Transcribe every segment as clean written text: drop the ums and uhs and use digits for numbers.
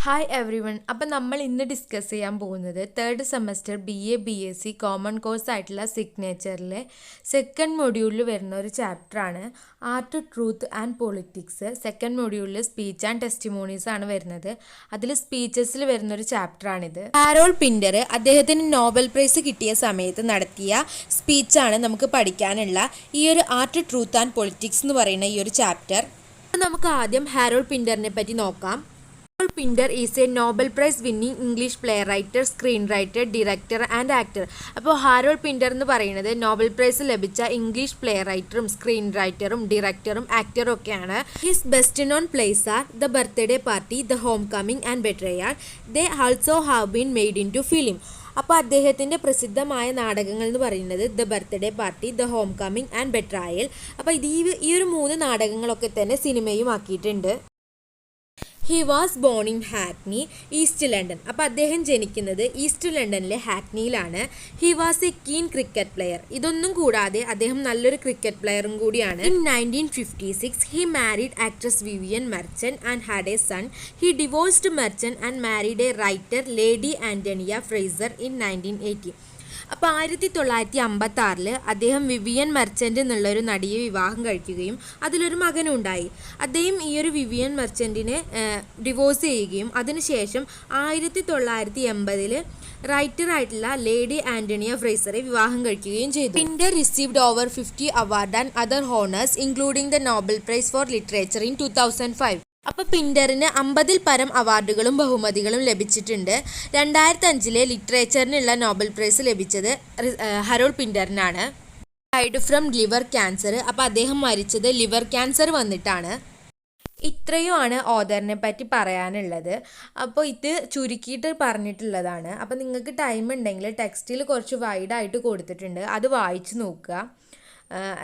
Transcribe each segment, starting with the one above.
Hi every one. അപ്പം നമ്മൾ ഇന്ന് ഡിസ്കസ് ചെയ്യാൻ പോകുന്നത് third semester BA BSc common course ആയിട്ടുള്ള സിഗ്നേച്ചറിലെ സെക്കൻഡ് മൊഡ്യൂളിൽ വരുന്ന ഒരു ചാപ്റ്ററാണ് art truth and politics. Second മൊഡ്യൂളിൽ സ്പീച്ച് ആൻഡ് ടെസ്റ്റിമോണീസ് ആണ് വരുന്നത്. അതിൽ സ്പീച്ചസിൽ വരുന്ന ഒരു ചാപ്റ്ററാണിത്. ഹാരോൾഡ് പിൻറ്റർ അദ്ദേഹത്തിന് നോബൽ പ്രൈസ് കിട്ടിയ സമയത്ത് നടത്തിയ സ്പീച്ചാണ് നമുക്ക് പഠിക്കാനുള്ള ഈ ഒരു ആർട്ട് ട്രൂത്ത് ആൻഡ് പൊളിറ്റിക്സ് എന്ന് പറയുന്ന ഈ ഒരു ചാപ്റ്റർ. നമുക്ക് ആദ്യം ഹാരോൾഡ് പിൻറ്ററിനെ പറ്റി നോക്കാം. Harold Pinter is a Nobel prize winning English play writer, screen writer, director and actor. അപ്പോൾ ഹാരോൾഡ് പിൻറ്റർ എന്ന് പറയുന്നത് നോബൽ പ്രൈസ് ലഭിച്ച ഇംഗ്ലീഷ് പ്ലേ റൈറ്ററും സ്ക്രീൻ റൈറ്ററും ഡയറക്ടറും ആക്ടറും ഒക്കെയാണ്. His best known plays are the birthday party, the homecoming and betrayal. They also have been made into film. അപ്പോൾ അദ്ദേഹത്തിൻ്റെ പ്രസിദ്ധമായ നാടകങ്ങൾ എന്ന് പറയുന്നത് the birthday party, the homecoming and ബെട്രായൽ. അപ്പോൾ ഈ ഒരു 3 നാടകങ്ങളൊക്കെ തന്നെ സിനിമയും ആക്കിയിട്ടുണ്ട്. He was born in Hackney, East London. അപ്പോൾ അദ്ദേഹം ജനിക്കുന്നത് ഈസ്റ്റ് ലണ്ടനിലെ ഹാക്നിയിലാണ്. He was a keen cricket player. ഇതൊന്നും കൂടാതെ അദ്ദേഹം നല്ലൊരു ക്രിക്കറ്റ് പ്ലെയറും കൂടിയാണ്. In 1956 he married actress Vivien Merchant and had a son. He divorced Merchant and married a writer lady Antonia Fraser in 1980. അപ്പോൾ 1956 അദ്ദേഹം വിവിയൻ മെർച്ചൻ്റ് എന്നുള്ളൊരു നടിയെ വിവാഹം കഴിക്കുകയും അതിലൊരു മകനുണ്ടായി. അദ്ദേഹം ഈ ഒരു വിവിയൻ മെർച്ചൻറ്റിനെ ഡിവോഴ്സ് ചെയ്യുകയും അതിനുശേഷം 1980 റൈറ്ററായിട്ടുള്ള ലേഡി ആന്റണിയ ഫ്രേസറെ വിവാഹം കഴിക്കുകയും ചെയ്തു. Pinter received over 50 award and other honours including the Nobel prize for literature in 2005. അപ്പോൾ പിൻറ്ററിന് 50-ൽ പരം അവാർഡുകളും ബഹുമതികളും ലഭിച്ചിട്ടുണ്ട്. 2005 ലിറ്ററേച്ചറിനുള്ള നോബൽ പ്രൈസ് ലഭിച്ചത് ഹാരോൾഡ് പിൻറ്ററിനാണ്. Died from liver cancer. അപ്പോൾ അദ്ദേഹം മരിച്ചത് ലിവർ ക്യാൻസർ വന്നിട്ടാണ്. ഇത്രയുമാണ് ഓഥറിനെ പറ്റി പറയാനുള്ളത്. അപ്പോൾ ഇത് ചുരുക്കിയിട്ട് പറഞ്ഞിട്ടുള്ളതാണ്. അപ്പോൾ നിങ്ങൾക്ക് ടൈം ഉണ്ടെങ്കിൽ ടെക്സ്റ്റിൽ കുറച്ച് വൈഡായിട്ട് കൊടുത്തിട്ടുണ്ട്, അത് വായിച്ച് നോക്കുക.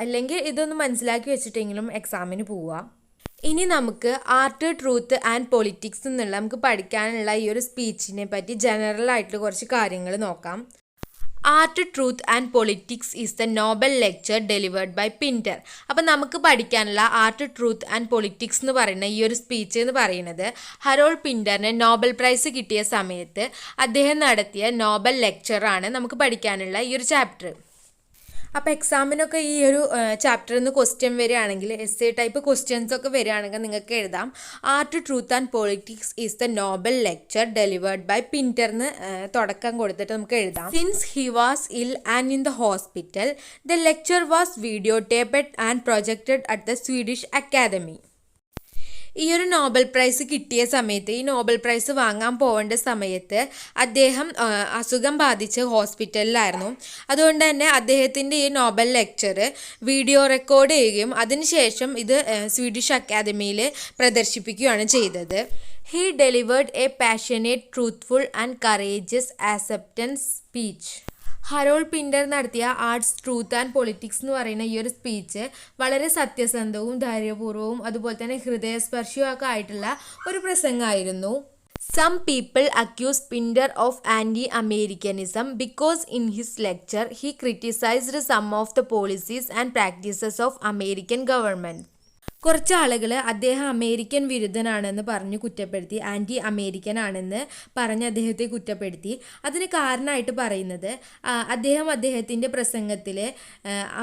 അല്ലെങ്കിൽ ഇതൊന്ന് മനസ്സിലാക്കി വെച്ചിട്ടെങ്കിലും എക്സാമിന് പോവുക. ഇനി നമുക്ക് ആർട്ട് ട്രൂത്ത് ആൻഡ് പൊളിറ്റിക്സ് എന്നുള്ള നമുക്ക് പഠിക്കാനുള്ള ഈ ഒരു സ്പീച്ചിനെ പറ്റി ജനറൽ ആയിട്ട് കുറച്ച് കാര്യങ്ങൾ നോക്കാം. Art truth and politics is the Nobel lecture delivered by Pinter. അപ്പം നമുക്ക് പഠിക്കാനുള്ള ആർട്ട് ട്രൂത്ത് ആൻഡ് പൊളിറ്റിക്സ് എന്ന് പറയുന്ന ഈ ഒരു സ്പീച്ച് എന്ന് പറയുന്നത് ഹാരോൾഡ് പിൻറ്ററിന് നോബൽ പ്രൈസ് കിട്ടിയ സമയത്ത് അദ്ദേഹം നടത്തിയ നോബൽ ലെക്ചറാണ് നമുക്ക് പഠിക്കാനുള്ള ഈ ഒരു ചാപ്റ്റർ. അപ്പോൾ എക്സാമിനൊക്കെ ഈ ഒരു ചാപ്റ്ററിൽ നിന്ന് ക്വസ്റ്റ്യൻ വരികയാണെങ്കിൽ എസ്സേ ടൈപ്പ് ക്വസ്റ്റ്യൻസ് ഒക്കെ വരികയാണെങ്കിൽ നിങ്ങൾക്ക് എഴുതാം art truth and politics is the Nobel lecture delivered by പിൻറ്ററിന് തുടക്കം കൊടുത്തിട്ട് നമുക്ക് എഴുതാം. Since he was ill and in the hospital the lecture was video taped and projected at the Swedish Academy. ഈ ഒരു നോബൽ പ്രൈസ് കിട്ടിയ സമയത്ത്, ഈ നോബൽ പ്രൈസ് വാങ്ങാൻ പോകേണ്ട സമയത്ത് അദ്ദേഹം അസുഖം ബാധിച്ച് ഹോസ്പിറ്റലിലായിരുന്നു. അതുകൊണ്ട് തന്നെ അദ്ദേഹത്തിൻ്റെ ഈ നോബൽ ലെക്ചർ വീഡിയോ റെക്കോർഡ് ചെയ്യുകയും അതിനുശേഷം ഇത് സ്വീഡിഷ് അക്കാദമിയിൽ പ്രദർശിപ്പിക്കുകയാണ് ചെയ്തത്. He delivered A passionate, truthful and courageous acceptance speech. Harold Pinter നടത്തിയ ആർട്സ് ട്രൂത്ത് ആൻഡ് പൊളിറ്റിക്സ് എന്ന് പറയുന്ന ഈ ഒരു സ്പീച്ച് വളരെ സത്യസന്ധവും ധൈര്യപൂർവ്വവും അതുപോലെ തന്നെ ഹൃദയസ്പർശിയും ഒക്കെ ആയിട്ടുള്ള ഒരു പ്രസംഗമായിരുന്നു. Some people accuse Pinter of anti-Americanism because in his lecture he criticized some of the policies and practices of American government. കുറച്ച് ആളുകൾ അദ്ദേഹം അമേരിക്കൻ വിരുദ്ധനാണെന്ന് പറഞ്ഞ് കുറ്റപ്പെടുത്തി, ആൻറ്റി അമേരിക്കൻ ആണെന്ന് പറഞ്ഞ് അദ്ദേഹത്തെ കുറ്റപ്പെടുത്തി. അതിന് കാരണമായിട്ട് പറയുന്നത് അദ്ദേഹത്തിൻ്റെ പ്രസംഗത്തിൽ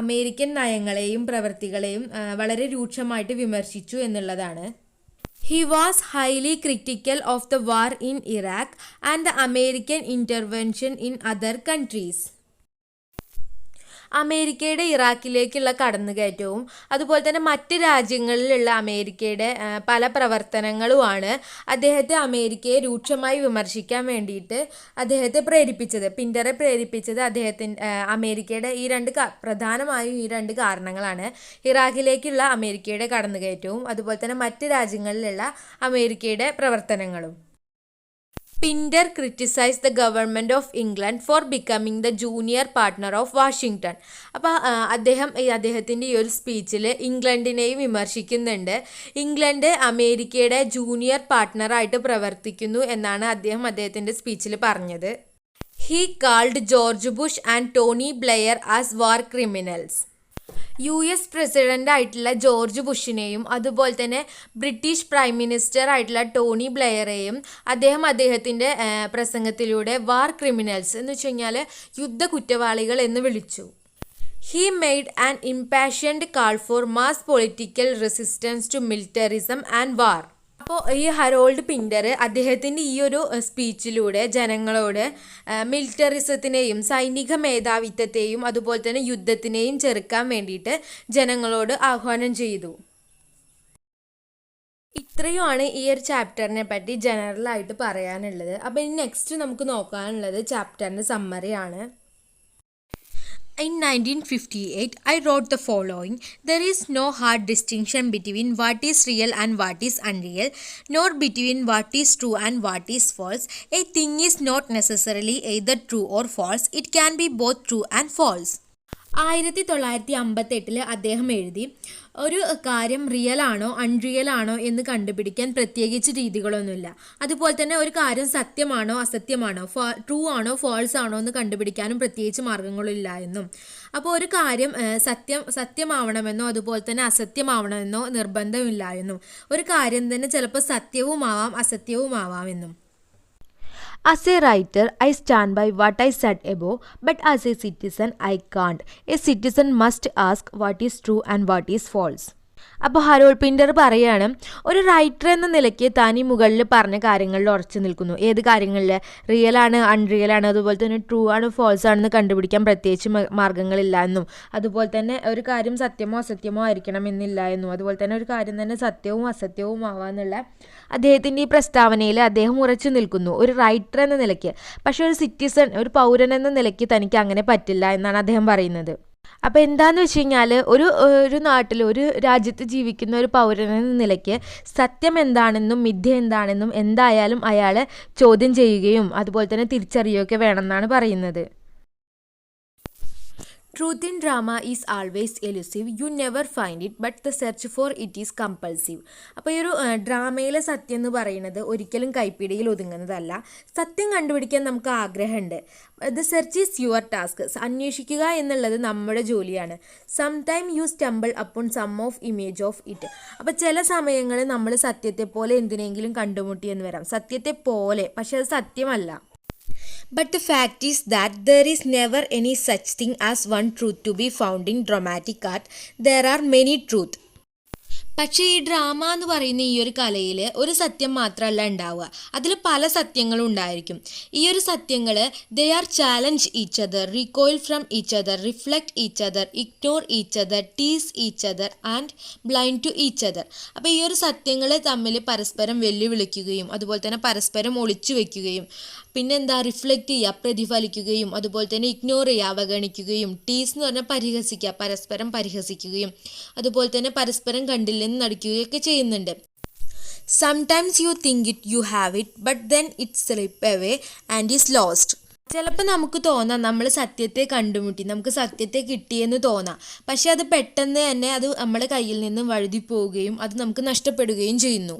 അമേരിക്കൻ നയങ്ങളെയും പ്രവൃത്തികളെയും വളരെ രൂക്ഷമായിട്ട് വിമർശിച്ചു എന്നുള്ളതാണ്. He was highly critical of the war in Iraq and the American intervention in other countries. അമേരിക്കയുടെ ഇറാഖിലേക്കുള്ള കടന്നുകയറ്റവും അതുപോലെ തന്നെ മറ്റ് രാജ്യങ്ങളിലുള്ള അമേരിക്കയുടെ പല പ്രവർത്തനങ്ങളുമാണ് അദ്ദേഹത്തെ അമേരിക്കയെ രൂക്ഷമായി വിമർശിക്കാൻ വേണ്ടിയിട്ട് പിൻറ്ററെ പ്രേരിപ്പിച്ചത് അമേരിക്കയുടെ പ്രധാനമായും ഈ 2 കാരണങ്ങളാണ്. ഇറാഖിലേക്കുള്ള അമേരിക്കയുടെ കടന്നുകയറ്റവും അതുപോലെ തന്നെ മറ്റ് രാജ്യങ്ങളിലുള്ള അമേരിക്കയുടെ പ്രവർത്തനങ്ങളും. Pinter criticized the government of England for becoming the junior partner of Washington. അപ്പോൾ അദ്ദേഹത്തിൻ്റെ ഈ ഒരു സ്പീച്ചിൽ ഇംഗ്ലണ്ടിനെയും വിമർശിക്കുന്നുണ്ട്. ഇംഗ്ലണ്ട് അമേരിക്കയുടെ ജൂനിയർ പാർട്ട്ണറായിട്ട് പ്രവർത്തിക്കുന്നു എന്നാണ് അദ്ദേഹത്തിൻ്റെ സ്പീച്ചിൽ പറഞ്ഞത്. He called George Bush and Tony Blair as war criminals. US president ആയിട്ടുള്ള ജോർജ് ബുഷിനെയും അതുപോലെ തന്നെ ബ്രിട്ടീഷ് പ്രൈം മിനിസ്റ്റർ ആയിട്ടുള്ള ടോണി ബ്ലെയറെയും അദ്ദേഹത്തിൻ്റെ പ്രസംഗത്തിലൂടെ വാർ ക്രിമിനൽസ് എന്ന് വെച്ച് കഴിഞ്ഞാൽ യുദ്ധ കുറ്റവാളികൾ എന്ന് വിളിച്ചു. He made an impassioned call for mass political resistance to militarism and war. അപ്പോൾ ഈ ഹരോൾഡ് പിൻഡർ അദ്ദേഹത്തിൻ്റെ ഈ ഒരു സ്പീച്ചിലൂടെ ജനങ്ങളോട് മിലിറ്ററിസത്തിനെയും സൈനിക മേധാവിത്വത്തെയും അതുപോലെ തന്നെ യുദ്ധത്തിനെയും ചെറുക്കാൻ വേണ്ടിയിട്ട് ജനങ്ങളോട് ആഹ്വാനം ചെയ്തു. ഇത്രയുമാണ് ഈ ഒരു ചാപ്റ്ററിനെ പറ്റി ജനറലായിട്ട് പറയാനുള്ളത്. അപ്പോൾ ഇനി നെക്സ്റ്റ് നമുക്ക് നോക്കാനുള്ളത് ചാപ്റ്ററിൻ്റെ സമ്മറിയാണ്. In 1958, I wrote the following: There is no hard distinction between what is real and what is unreal, nor between what is true and what is false. A thing is not necessarily either true or false. It can be both true and false. 1958 അദ്ദേഹം എഴുതി, ഒരു കാര്യം real ആണോ unreal ആണോ എന്ന് കണ്ടുപിടിക്കാൻ പ്രത്യേകിച്ച് രീതികളൊന്നുമില്ല. അതുപോലെ തന്നെ ഒരു കാര്യം സത്യമാണോ അസത്യമാണോ, ട്രൂ ആണോ ഫോൾസ് ആണോ എന്ന് കണ്ടുപിടിക്കാനും പ്രത്യേകിച്ച് മാർഗങ്ങളില്ല എന്നും. അപ്പോൾ ഒരു കാര്യം സത്യമാവണമെന്നോ അതുപോലെ തന്നെ അസത്യമാവണമെന്നോ നിർബന്ധമില്ല എന്നും. ഒരു കാര്യം തന്നെ ചിലപ്പോൾ സത്യവുമാവാം അസത്യവുമാവാമെന്നും. As a writer, I stand by what I said above, but as a citizen, I can't. A citizen must ask what is true and what is false. അപ്പോൾ ഹരോൾഡ് പിൻഡർ പറയാണ്, ഒരു റൈറ്റർ എന്ന നിലയ്ക്ക് താൻ ഈ മുകളിൽ പറഞ്ഞ കാര്യങ്ങളിൽ ഉറച്ചു നിൽക്കുന്നു. ഏത് കാര്യങ്ങളിൽ? റിയൽ ആണ് അൺറിയൽ ആണ്, അതുപോലെ തന്നെ ട്രൂ ആണ് ഫോൾസ് ആണെന്ന് കണ്ടുപിടിക്കാൻ പ്രത്യേകിച്ച് മാർഗ്ഗങ്ങളില്ല എന്നും, അതുപോലെ തന്നെ ഒരു കാര്യം സത്യമോ അസത്യമോ ആയിരിക്കണം എന്നില്ല എന്നും, അതുപോലെ തന്നെ ഒരു കാര്യം തന്നെ സത്യവും അസത്യവും ആവാന്നുള്ള അദ്ദേഹത്തിൻ്റെ ഈ പ്രസ്താവനയിൽ അദ്ദേഹം ഉറച്ചു നിൽക്കുന്നു ഒരു റൈറ്റർ എന്ന നിലയ്ക്ക്. പക്ഷേ ഒരു സിറ്റിസൺ, ഒരു പൗരൻ എന്ന നിലയ്ക്ക് തനിക്ക് അങ്ങനെ പറ്റില്ല എന്നാണ് അദ്ദേഹം പറയുന്നത്. അപ്പോൾ എന്താണെന്ന് വെച്ച് കഴിഞ്ഞാൽ ഒരു നാട്ടിൽ ഒരു രാജ്യത്ത് ജീവിക്കുന്ന ഒരു പൗരനെന്ന നിലയ്ക്ക് സത്യം എന്താണെന്നും മിഥ്യ എന്താണെന്നും എന്തായാലും അയാൾ ചോദ്യം ചെയ്യുകയും അതുപോലെ തന്നെ തിരിച്ചറിയുകയൊക്കെ വേണമെന്നാണ് പറയുന്നത്. Truth in drama is always elusive. You never find it, but the search for it is compulsive. അപ്പോൾ ഈ ഒരു ഡ്രാമയിലെ സത്യം എന്ന് പറയുന്നത് ഒരിക്കലും കൈപ്പിടിയിൽ ഒതുങ്ങുന്നതല്ല. സത്യം കണ്ടുപിടിക്കാൻ നമുക്ക് ആഗ്രഹമുണ്ട്. The search is your task. അന്വേഷിക്കുക എന്നുള്ളത് നമ്മുടെ ജോലിയാണ്. Sometime you stumble upon some of image of it. അപ്പോൾ ചില സമയങ്ങളിൽ നമ്മൾ സത്യത്തെ പോലെ എന്തിനെങ്കിലും കണ്ടുമുട്ടിയെന്ന് വരാം. സത്യത്തെ പോലെ, പക്ഷെ അത് സത്യമല്ല. But the fact is that there is never any such thing as one truth to be found in dramatic art. There are many truths. പക്ഷേ ഈ ഡ്രാമ എന്ന് പറയുന്ന ഈ ഒരു കലയിൽ ഒരു സത്യം മാത്രമല്ല ഉണ്ടാവുക, അതിൽ പല സത്യങ്ങളും ഉണ്ടായിരിക്കും. ഈ ഒരു സത്യങ്ങൾ they are challenge each other, recoil from each other, reflect each other, ignore each other, tease each other and blind to each other. അപ്പോൾ ഈ ഒരു സത്യങ്ങൾ തമ്മിൽ പരസ്പരം വെല്ലുവിളിക്കുകയും അതുപോലെ തന്നെ പരസ്പരം ഒളിച്ചു വയ്ക്കുകയും പിന്നെന്താ റിഫ്ലക്റ്റ് ചെയ്യുക, പ്രതിഫലിക്കുകയും അതുപോലെ തന്നെ ഇഗ്നോർ ചെയ്യുക, അവഗണിക്കുകയും, ടീസ് എന്ന് പറഞ്ഞാൽ പരിഹസിക്കുക, പരസ്പരം പരിഹസിക്കുകയും അതുപോലെ തന്നെ പരസ്പരം കണ്ടില്ലെന്ന് നടിക്കുകയൊക്കെ ചെയ്യുന്നുണ്ട്. Sometimes you think it you have it but then it slip away and is lost. ചിലപ്പോൾ നമുക്ക് തോന്നാം നമ്മൾ സത്യത്തെ കണ്ടുമുട്ടി, നമുക്ക് സത്യത്തെ കിട്ടിയെന്ന് തോന്നാം. പക്ഷെ അത് പെട്ടെന്ന് തന്നെ അത് നമ്മുടെ കയ്യിൽ നിന്നും വഴുതി പോവുകയും അത് നമുക്ക് നഷ്ടപ്പെടുകയും ചെയ്യുന്നു.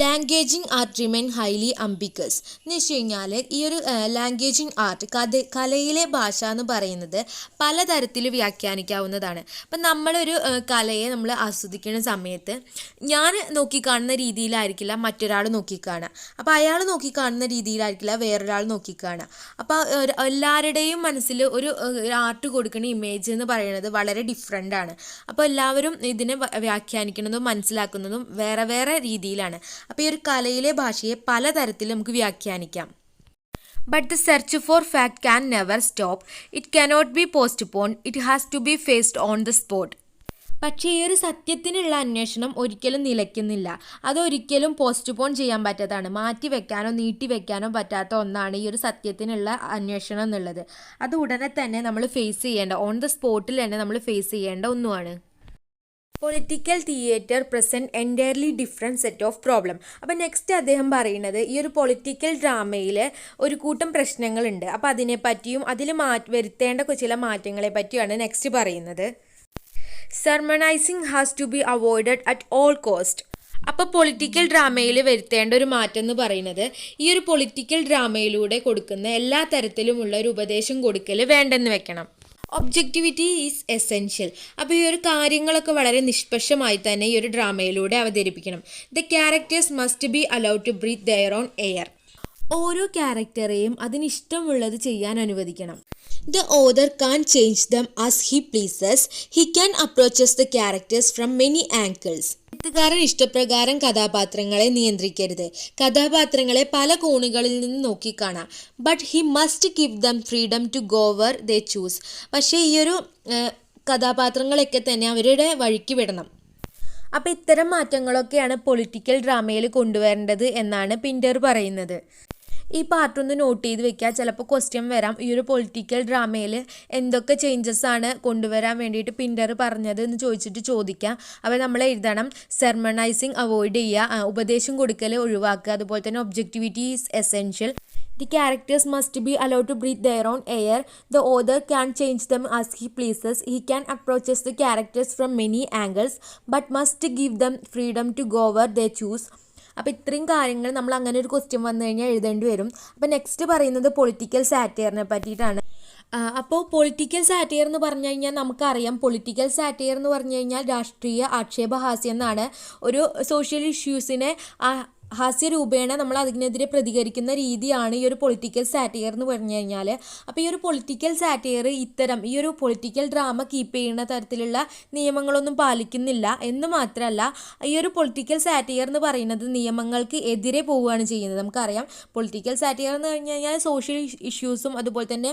ലാംഗ്വേജിങ് ആർട്ട് റിമെയിൻ ഹൈലി അംബിഗസ് എന്ന് വെച്ച് കഴിഞ്ഞാൽ ഈ ഒരു ലാംഗ്വേജിങ് ആർട്ട് കലയിലെ ഭാഷ എന്ന് പറയുന്നത് പലതരത്തിൽ വ്യാഖ്യാനിക്കാവുന്നതാണ്. അപ്പം നമ്മളൊരു കലയെ നമ്മൾ ആസ്വദിക്കുന്ന സമയത്ത് ഞാൻ നോക്കിക്കാണുന്ന രീതിയിലായിരിക്കില്ല മറ്റൊരാൾ നോക്കിക്കാണുക. അപ്പോൾ അയാൾ നോക്കിക്കാണുന്ന രീതിയിലായിരിക്കില്ല വേറൊരാൾ നോക്കിക്കാണുക. അപ്പോൾ എല്ലാവരുടെയും മനസ്സിൽ ഒരു ആർട്ട് കൊടുക്കുന്ന ഇമേജ് എന്ന് പറയുന്നത് വളരെ ഡിഫറെൻ്റാണ്. അപ്പോൾ എല്ലാവരും ഇതിനെ വ്യാഖ്യാനിക്കുന്നതും മനസ്സിലാക്കുന്നതും വേറെ വേറെ രീതിയിലാണ്. അപ്പോൾ ഈ ഒരു കലയിലെ ഭാഷയെ പലതരത്തിൽ നമുക്ക് വ്യാഖ്യാനിക്കാം. But the search for fact can never stop. It cannot be postponed. It has to be faced on the spot. പക്ഷേ ഈ ഒരു സത്യത്തിനുള്ള അന്വേഷണം ഒരിക്കലും നിലയ്ക്കുന്നില്ല. അതൊരിക്കലും പോസ്റ്റ്പോൺ ചെയ്യാൻ പറ്റാത്തതാണ്. മാറ്റി വെക്കാനോ നീട്ടി വെക്കാനോ പറ്റാത്ത ഒന്നാണ് ഈ ഒരു സത്യത്തിനുള്ള അന്വേഷണം എന്നുള്ളത്. അത് ഉടനെ തന്നെ നമ്മൾ ഫേസ് ചെയ്യേണ്ട, ഓൺ ദ സ്പോട്ടിൽ തന്നെ നമ്മൾ ഫേസ് ചെയ്യേണ്ട ഒന്നുമാണ്. Political theatre present entirely different set of problem. അപ്പോൾ നെക്സ്റ്റ് അദ്ദേഹം പറയുന്നത് ഈ ഒരു പൊളിറ്റിക്കൽ ഡ്രാമയിൽ ഒരു കൂട്ടം പ്രശ്നങ്ങളുണ്ട്. അപ്പോൾ അതിനെപ്പറ്റിയും അതിൽ വരുത്തേണ്ട ചില മാറ്റങ്ങളെ പറ്റിയാണ് നെക്സ്റ്റ് പറയുന്നത്. Sermonising has to be avoided at all cost. അപ്പോൾ പൊളിറ്റിക്കൽ ഡ്രാമയിൽ വരുത്തേണ്ട ഒരു മാറ്റം എന്ന് പറയുന്നത് ഈ ഒരു പൊളിറ്റിക്കൽ ഡ്രാമയിലൂടെ കൊടുക്കുന്ന എല്ലാ തരത്തിലുമുള്ള ഒരു ഉപദേശം കൊടുക്കൽ വേണ്ടെന്ന് വെക്കണം. Objectivity is essential. അപ്പോൾ ഈ ഒരു കാര്യങ്ങളൊക്കെ വളരെ നിഷ്പക്ഷമായി തന്നെ ഈ ഒരു ഡ്രാമയിലൂടെ അവതരിപ്പിക്കണം. The characters must be allowed to breathe their own air. ഓരോ ക്യാരക്ടറെയും അതിനിഷ്ടമുള്ളത് ചെയ്യാൻ അനുവദിക്കണം. The author can change them as he pleases. He can approaches the characters from many angles. എഴുത്തുകാരൻ ഇഷ്ടപ്രകാരം കഥാപാത്രങ്ങളെ നിയന്ത്രിക്കരുത്. കഥാപാത്രങ്ങളെ പല കോണുകളിൽ നിന്ന് നോക്കിക്കാണാം. But he must give them freedom to go where they choose. പക്ഷേ ഈ ഒരു കഥാപാത്രങ്ങളൊക്കെ തന്നെ അവരുടെ വഴിക്ക് വിടണം. അപ്പോൾ ഇത്തരം മാറ്റങ്ങളൊക്കെയാണ് പൊളിറ്റിക്കൽ ഡ്രാമയിൽ കൊണ്ടുവരേണ്ടത് എന്നാണ് പിൻഡർ പറയുന്നത്. ഈ പാർട്ടൊന്ന് നോട്ട് ചെയ്ത് വെക്കുക. ചിലപ്പോൾ ക്വസ്റ്റ്യൻ വരാം, ഈ ഒരു പൊളിറ്റിക്കൽ ഡ്രാമയിൽ എന്തൊക്കെ ചേഞ്ചസ് ആണ് കൊണ്ടുവരാൻ വേണ്ടിയിട്ട് പിൻഡർ പറഞ്ഞത് എന്ന് ചോദിച്ചിട്ട് ചോദിക്കാം. അപ്പോൾ നമ്മൾ എഴുതണം സെർമണൈസിങ് അവോയ്ഡ് ചെയ്യുക, ഉപദേശം കൊടുക്കൽ ഒഴിവാക്കുക. അതുപോലെ തന്നെ objectivity is essential. The characters must be allowed to breathe their own air. The author can change them as he pleases. He can approach the characters from many angles, but must give them freedom to go where they choose. അപ്പോൾ ഇത്രയും കാര്യങ്ങൾ നമ്മൾ അങ്ങനെ ഒരു question വന്നു കഴിഞ്ഞാൽ എഴുതേണ്ടി വരും. അപ്പോൾ നെക്സ്റ്റ് പറയുന്നത് പൊളിറ്റിക്കൽ സാറ്റയറിനെ പറ്റിയിട്ടാണ്. അപ്പോൾ പൊളിറ്റിക്കൽ സാറ്റയർ എന്ന് പറഞ്ഞു കഴിഞ്ഞാൽ നമുക്കറിയാം, പൊളിറ്റിക്കൽ സാറ്റയർ എന്ന് പറഞ്ഞു കഴിഞ്ഞാൽ രാഷ്ട്രീയ ആക്ഷേപഹാസ്യം എന്നാണ്. ഒരു സോഷ്യൽ ഇഷ്യൂസിനെ ഹാസ്യരൂപേണ നമ്മൾ അതിനെതിരെ പ്രതികരിക്കുന്ന രീതിയാണ് ഈ ഒരു പൊളിറ്റിക്കൽ സാറ്റയർ എന്ന് പറഞ്ഞു കഴിഞ്ഞാൽ. അപ്പോൾ ഈ ഒരു പൊളിറ്റിക്കൽ സാറ്റയർ ഈ ഒരു പൊളിറ്റിക്കൽ ഡ്രാമ കീപ്പ് ചെയ്യുന്ന തരത്തിലുള്ള നിയമങ്ങളൊന്നും പാലിക്കുന്നില്ല എന്ന് മാത്രമല്ല, ഈ ഒരു പൊളിറ്റിക്കൽ സാറ്റയർ എന്ന് പറയുന്നത് നിയമങ്ങൾക്ക് എതിരെ പോവുകയാണ് ചെയ്യുന്നത്. നമുക്കറിയാം പൊളിറ്റിക്കൽ സാറ്റയർ എന്ന് പറഞ്ഞു കഴിഞ്ഞാൽ സോഷ്യൽ ഇഷ്യൂസും അതുപോലെ തന്നെ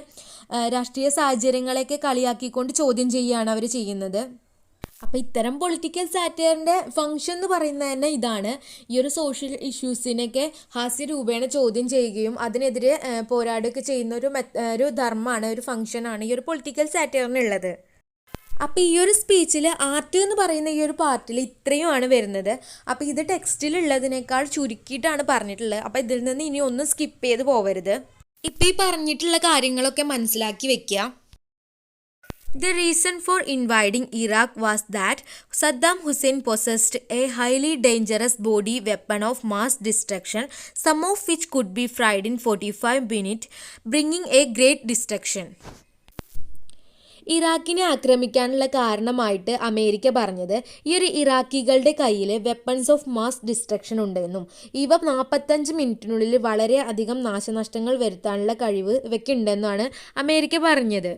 രാഷ്ട്രീയ സാഹചര്യങ്ങളെയൊക്കെ കളിയാക്കിക്കൊണ്ട് ചോദ്യം ചെയ്യുകയാണ് അവർ ചെയ്യുന്നത്. അപ്പോൾ ഇത്തരം പൊളിറ്റിക്കൽ സാറ്റയറിൻ്റെ ഫംഗ്ഷൻ എന്ന് പറയുന്നത് തന്നെ ഇതാണ്. ഈ ഒരു സോഷ്യൽ ഇഷ്യൂസിനൊക്കെ ഹാസ്യരൂപേണ ചോദ്യം ചെയ്യുകയും അതിനെതിരെ പോരാടുകയൊക്കെ ചെയ്യുന്ന ഒരു ധർമ്മമാണ്, ഒരു ഫംഗ്ഷനാണ് ഈ ഒരു പൊളിറ്റിക്കൽ സാറ്റയറിനുള്ളത്. അപ്പോൾ ഈ ഒരു സ്പീച്ചിൽ ആർട്ട് എന്ന് പറയുന്ന ഈ ഒരു പാർട്ടിൽ ഇത്രയുമാണ് വരുന്നത്. അപ്പോൾ ഇത് ടെക്സ്റ്റിലുള്ളതിനേക്കാൾ ചുരുക്കിയിട്ടാണ് പറഞ്ഞിട്ടുള്ളത്. അപ്പോൾ ഇതിൽ നിന്ന് ഇനി ഒന്നും സ്കിപ്പ് ചെയ്ത് പോകരുത്. ഇപ്പോൾ ഈ പറഞ്ഞിട്ടുള്ള കാര്യങ്ങളൊക്കെ മനസ്സിലാക്കി വെക്കുക. The reason for invading Iraq was that Saddam Hussein possessed a highly dangerous body weapon of mass destruction, some of which could be fried in 45 minutes, bringing a great destruction. ഇറാഖിനെ ആക്രമിക്കാനുള്ള കാരണമായിട്ട് America പറഞ്ഞത് ഈ ഒരു ഇറാഖികളുടെ കയ്യിൽ weapons of mass destruction ഉണ്ടെന്നും ഇവ 45 മിനിറ്റിനുള്ളിൽ വളരെ അധികം നാശനഷ്ടങ്ങൾ വരുത്താനുള്ള കഴിവ് ഇവയ്ക്കുണ്ടെന്നാണ് അമേരിക്ക പറഞ്ഞത്.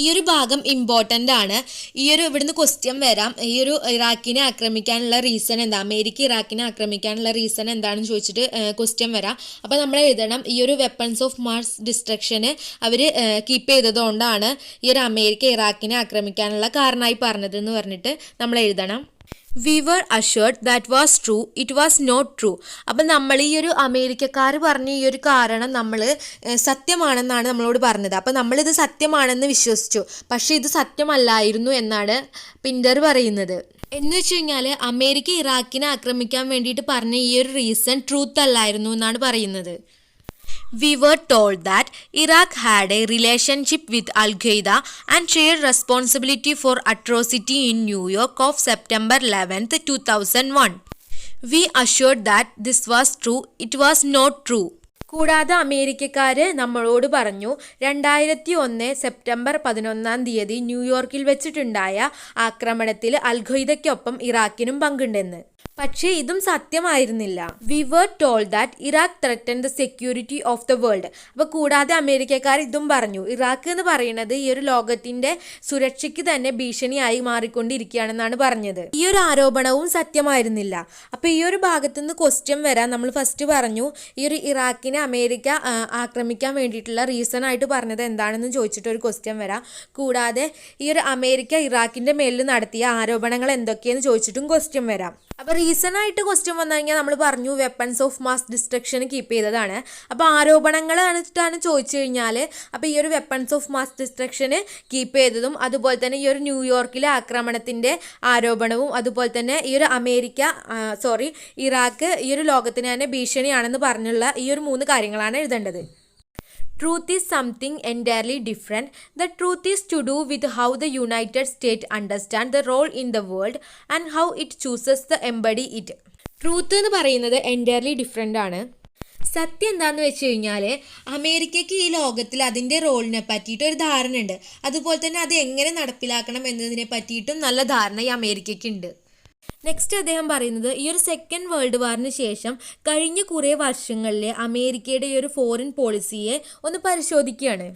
ഈ ഒരു ഭാഗം ഇമ്പോർട്ടൻ്റ് ആണ്. ഇവിടുന്ന് ക്വസ്റ്റ്യൻ വരാം. ഈ ഒരു ഇറാഖിനെ ആക്രമിക്കാനുള്ള റീസൺ എന്താ, അമേരിക്ക ഇറാഖിനെ ആക്രമിക്കാനുള്ള റീസൺ എന്താണെന്ന് ചോദിച്ചിട്ട് ക്വസ്റ്റ്യൻ വരാം. അപ്പോൾ നമ്മൾ എഴുതണം ഈ ഒരു വെപ്പൺസ് ഓഫ് മാസ് ഡിസ്ട്രക്ഷന് അവർ കീപ്പ് ചെയ്തതുകൊണ്ടാണ് ഈ ഒരു അമേരിക്ക ഇറാഖിനെ ആക്രമിക്കാനുള്ള കാരണമായി പറഞ്ഞതെന്ന് പറഞ്ഞിട്ട് നമ്മൾ എഴുതണം. We were assured that was true, it was not true. അപ്പം നമ്മൾ ഈ ഒരു അമേരിക്കക്കാർ പറഞ്ഞ ഈ ഒരു കാരണം നമ്മൾ സത്യമാണെന്നാണ് നമ്മളോട് പറഞ്ഞത്. അപ്പം നമ്മളിത് സത്യമാണെന്ന് വിശ്വസിച്ചു, പക്ഷേ ഇത് സത്യമല്ലായിരുന്നു എന്നാണ് പിൻഡർ പറയുന്നത്. എന്ന് വെച്ച് കഴിഞ്ഞാൽ അമേരിക്ക ഇറാഖിനെ ആക്രമിക്കാൻ വേണ്ടിയിട്ട് പറഞ്ഞ ഈ ഒരു റീസൺ ട്രൂത്ത് അല്ലായിരുന്നു എന്നാണ് പറയുന്നത്. We were told that Iraq had a relationship with Al-Qaeda and shared responsibility for atrocity in New York of September 11th, 2001. We assured that this was true. It was not true. കൂടാതെ അമേരിക്കക്കാർ നമ്മളോട് പറഞ്ഞു 2001 September 11 ന്യൂയോർക്കിൽ വെച്ചിട്ടുണ്ടായ ആക്രമണത്തിൽ അൽ-ഖ്വയ്ദയ്ക്കൊപ്പം ഇറാഖിനും പങ്കുണ്ടെന്ന്. പക്ഷേ ഇതും സത്യമായിരുന്നില്ല. We were told that Iraq threatened the security of the world. അപ്പോൾ കൂടാതെ അമേരിക്കക്കാർ ഇതും പറഞ്ഞു, ഇറാഖ് എന്ന് പറയുന്നത് ഈ ഒരു ലോകത്തിൻ്റെ സുരക്ഷയ്ക്ക് തന്നെ ഭീഷണിയായി മാറിക്കൊണ്ടിരിക്കുകയാണെന്നാണ് പറഞ്ഞത്. ഈ ഒരു ആരോപണവും സത്യമായിരുന്നില്ല. അപ്പോൾ ഈ ഒരു ഭാഗത്തുനിന്ന് ക്വസ്റ്റ്യൻ വരാൻ നമ്മൾ ഫസ്റ്റ് പറഞ്ഞു ഈ ഒരു ഇറാഖിനെ അമേരിക്ക ആക്രമിക്കാൻ വേണ്ടിയിട്ടുള്ള റീസൺ ആയിട്ട് പറഞ്ഞത് എന്താണെന്ന് ചോദിച്ചിട്ട് ഒരു ക്വസ്റ്റ്യൻ വരാം. കൂടാതെ ഈ ഒരു അമേരിക്ക ഇറാഖിൻ്റെ മേലിൽ നടത്തിയ ആരോപണങ്ങൾ എന്തൊക്കെയെന്ന് ചോദിച്ചിട്ടും ക്വസ്റ്റ്യൻ വരാം. അപ്പോൾ റീസൺ ആയിട്ട് ക്വസ്റ്റ്യൻ വന്നു കഴിഞ്ഞാൽ നമ്മൾ പറഞ്ഞു weapons of mass destruction keep ചെയ്തതാണ്. അപ്പോൾ ആരോപണങ്ങളാണ് ചോദിച്ചു കഴിഞ്ഞാൽ അപ്പോൾ ഈ ഒരു വെപ്പൺസ് ഓഫ് മാസ് ഡിസ്ട്രക്ഷന് കീപ്പ് ചെയ്തതും അതുപോലെ തന്നെ ഈ ഒരു ന്യൂയോർക്കിലെ ആക്രമണത്തിൻ്റെ ആരോപണവും അതുപോലെ തന്നെ ഈ ഒരു ഇറാഖ് ഈ ഒരു ലോകത്തിന് തന്നെ ഭീഷണിയാണെന്ന് പറഞ്ഞുള്ള ഈ ഒരു 3 കാര്യങ്ങളാണ് എഴുതേണ്ടത്. Truth is something entirely different. The truth is to do with how the United States understand the role in the world and how it chooses to embody it. Truth എന്ന് പറയുന്നത് entirely different ആണ്. സത്യം എന്താണെന്ന് വെച്ച് കഴിഞ്ഞാൽ അമേരിക്കയ്ക്ക് ഈ ലോകത്തിൽ അതിൻ്റെ റോളിനെ പറ്റിയിട്ട് ഒരു ധാരണ ഉണ്ട്. അതുപോലെ തന്നെ അത് എങ്ങനെ നടപ്പിലാക്കണം എന്നതിനെ പറ്റിയിട്ടും നല്ല ധാരണ ഈ അമേരിക്കയ്ക്ക് ഉണ്ട്. നെക്സ്റ്റ് അദ്ദേഹം പറയുന്നത് ഈ ഒരു സെക്കൻഡ് വേൾഡ് വാറിന് ശേഷം കഴിഞ്ഞ കുറേ വർഷങ്ങളിലെ അമേരിക്കയുടെ ഈ ഒരു ഫോറിൻ പോളിസിയെ ഒന്ന് പരിശോധിക്കുകയാണ്.